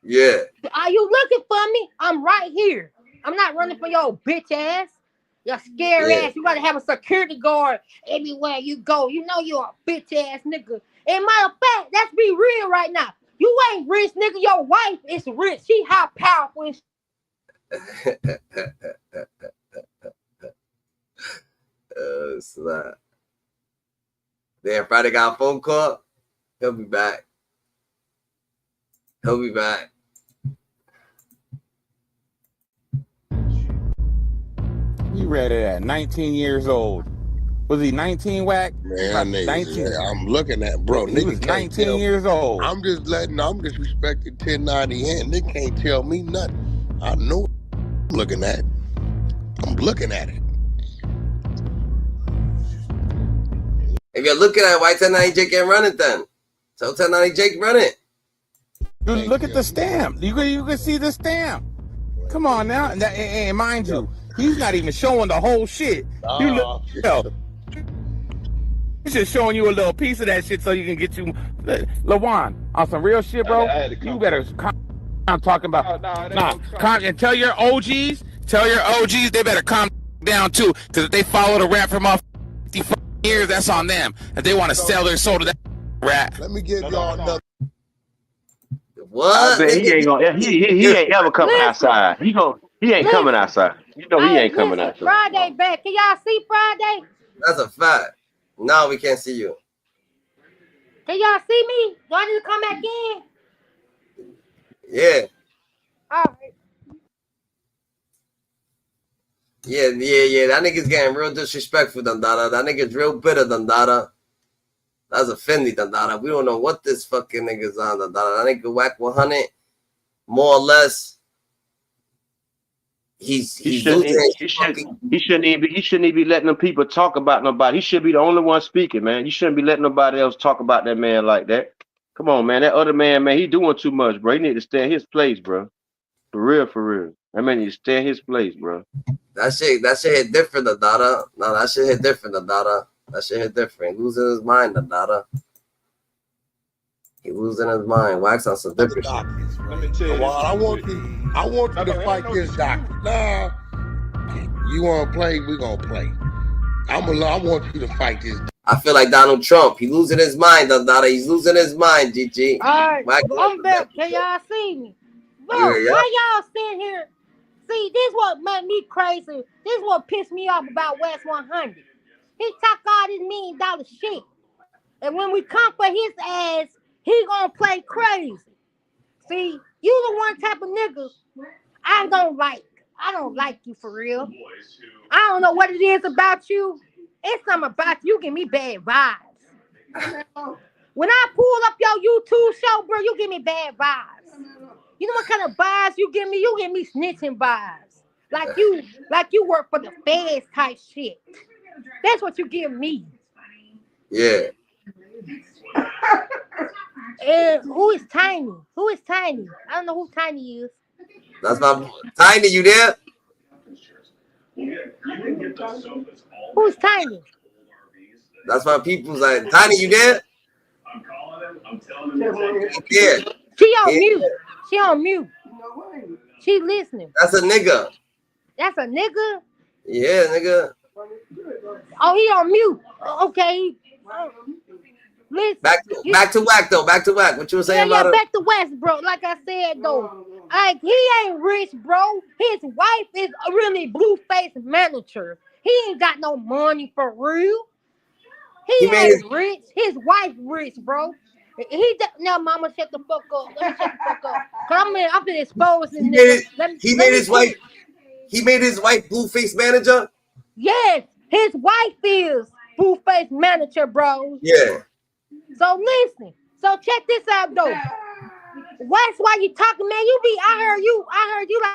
Yeah. Are you looking for me? I'm right here. I'm not running for your bitch ass. Your scary ass. You gotta have a security guard everywhere you go. You know you're a bitch ass nigga. And matter of fact, let's be real right now. You ain't rich, nigga. Your wife is rich. She high powerful. Slap. Damn, Friday got a phone call. He'll be back. He'll be back. He read it at 19 years old. Was he 19, Wack? Man, 19. I'm looking at, bro. He was 19 years old. I'm disrespecting 1090 and Nick can't tell me nothing. I know what I'm looking at. I'm looking at it. If you're looking at it, why 1090 Jake can't run it then? So 1090 Jake run it. Dude, look at the stamp. You can see the stamp. Come on now. And mind you, he's not even showing the whole shit. He's just showing you a little piece of that shit so you can get you. LaJuan, on some real shit, bro, you better I'm talking about. And tell your OGs, they better calm down too. Because if they follow the rap for 50 years, that's on them. If they want to sell their soul to that rap. Let me give y'all another. What? I bet he ain't gonna. He ain't ever coming outside. He ain't coming outside. You know he ain't coming outside. Friday back. Can y'all see Friday? That's a fact. No, we can't see you. Can y'all see me? Do I need to come back in? Yeah. All right. Yeah. That nigga's getting real disrespectful, Dandada. That nigga's real bitter, Dandada. That's offending, Dandada. We don't know what this fucking nigga's on, Dandada. That nigga Wack 100, more or less. He shouldn't even be letting them people talk about nobody. He should be the only one speaking, man. You shouldn't be letting nobody else talk about that man like that. Come on, man. That other man, he doing too much, bro. He need to stay in his place, bro. For real. That man need to stay in his place, bro. That shit hit different, Dandada. No, that shit hit different, Dandada. That shit hit different. Losing his mind, Dandada. He losing his mind. Wax on some different shit. Let me tell you. I want you to fight this doctor. Nah, you want to play? We gonna play. I want you to fight this. I feel like Donald Trump. He losing his mind, Dandada. He's losing his mind, GG. All right, I'm back. Can y'all see me? Bro, why y'all sitting here? See, this what made me crazy. This what pissed me off about West 100. He talk all this $1 million shit. And when we come for his ass, he gonna play crazy. See, you the one type of nigga I don't like you for real. I don't know what it is about you. It's something about you give me bad vibes. When I pull up your YouTube show, bro, you give me bad vibes. You know what kind of vibes you give me? You give me snitching vibes. Like you work for the feds type shit. That's what you give me. Yeah. And who is Tiny? Who is Tiny? I don't know who Tiny is. That's my Tiny. You there? Who's Tiny? That's my people's like Tiny. You there? Yeah. She on mute. She on mute. She listening. That's a nigga. That's a nigga? Yeah, nigga. Oh, he on mute. Okay. Listen. Back to Wack though. Back to Wack. What you were saying about it? Back to West, bro. Like I said though, like he ain't rich, bro. His wife is a really blue-faced manager. He ain't got no money for real. He ain't rich. His wife rich, bro. Now, mama, shut the fuck up. Let me shut the fuck up. Cause I'm gonna expose this nigga. He made his wife blue-face manager. Yes, his wife is blue-face manager, bro. Yeah. So listen. So check this out though. That's why you talking, man. I heard you like.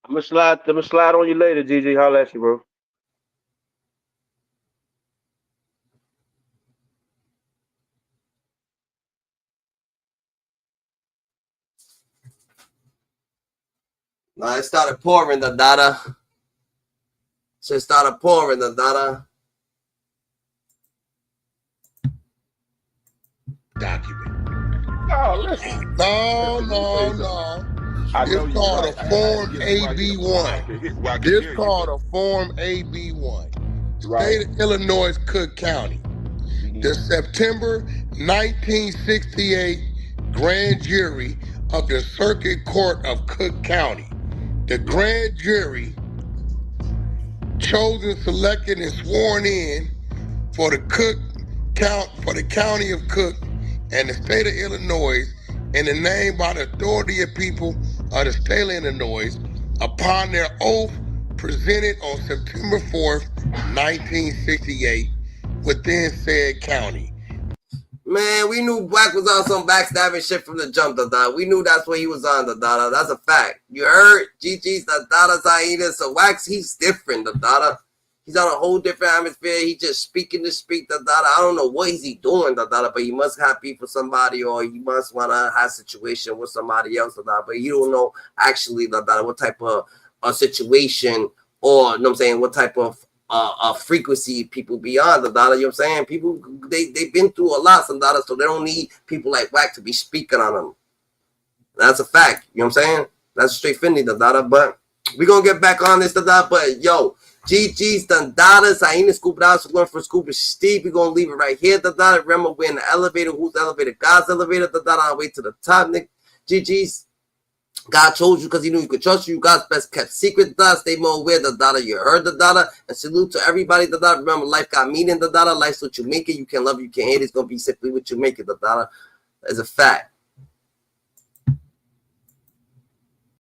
I'm gonna slide on you later, GG. Holla at you, bro. Nah, it started pouring, the data. Shit started pouring, the data. Document. No, listen. No. It's called a Form AB1. This called a Form AB1. State of Illinois, Cook County. The September 1968 grand jury of the Circuit Court of Cook County. The grand jury chosen, selected, and sworn in for the county of Cook and the state of Illinois in the name by the authority of people of the state of Illinois upon their oath presented on September 4th, 1968 within said county. Man, we knew Wack was on some backstabbing shit from the jump, da. We knew that's what he was on, da. That's a fact. You heard? GG's da Zaida. So Wax, he's different, da. He's on a whole different atmosphere. He just speaking to speak, da. I don't know what is he doing, da, but he must have beef with somebody, or he must want to have a situation with somebody else, da. But you don't know actually, da, what type of situation, or you know what I'm saying, what type of frequency people beyond the data, you know what I'm saying? People they've been through a lot, some data, so they don't need people like Wack to be speaking on them. That's a fact, you know what I'm saying? That's straight finny, the data. But we're gonna get back on this, the data. But yo, GG's the data, I ain't scoop out, so going for scoop is Steve. We're gonna leave it right here, the data. Remember, we're in the elevator. Who's the elevator? God's elevator, the data. On the way to the top, Nick. GG's. God chose you because he knew you could trust you. God's best kept secret, Dada. Stay more aware, Dada. You heard the Dada. And salute to everybody, Dada. Remember, life got meaning, Dada. Life's what you make it. You can love it, you can hate it. It's going to be simply what you make it, Dada. As a fact.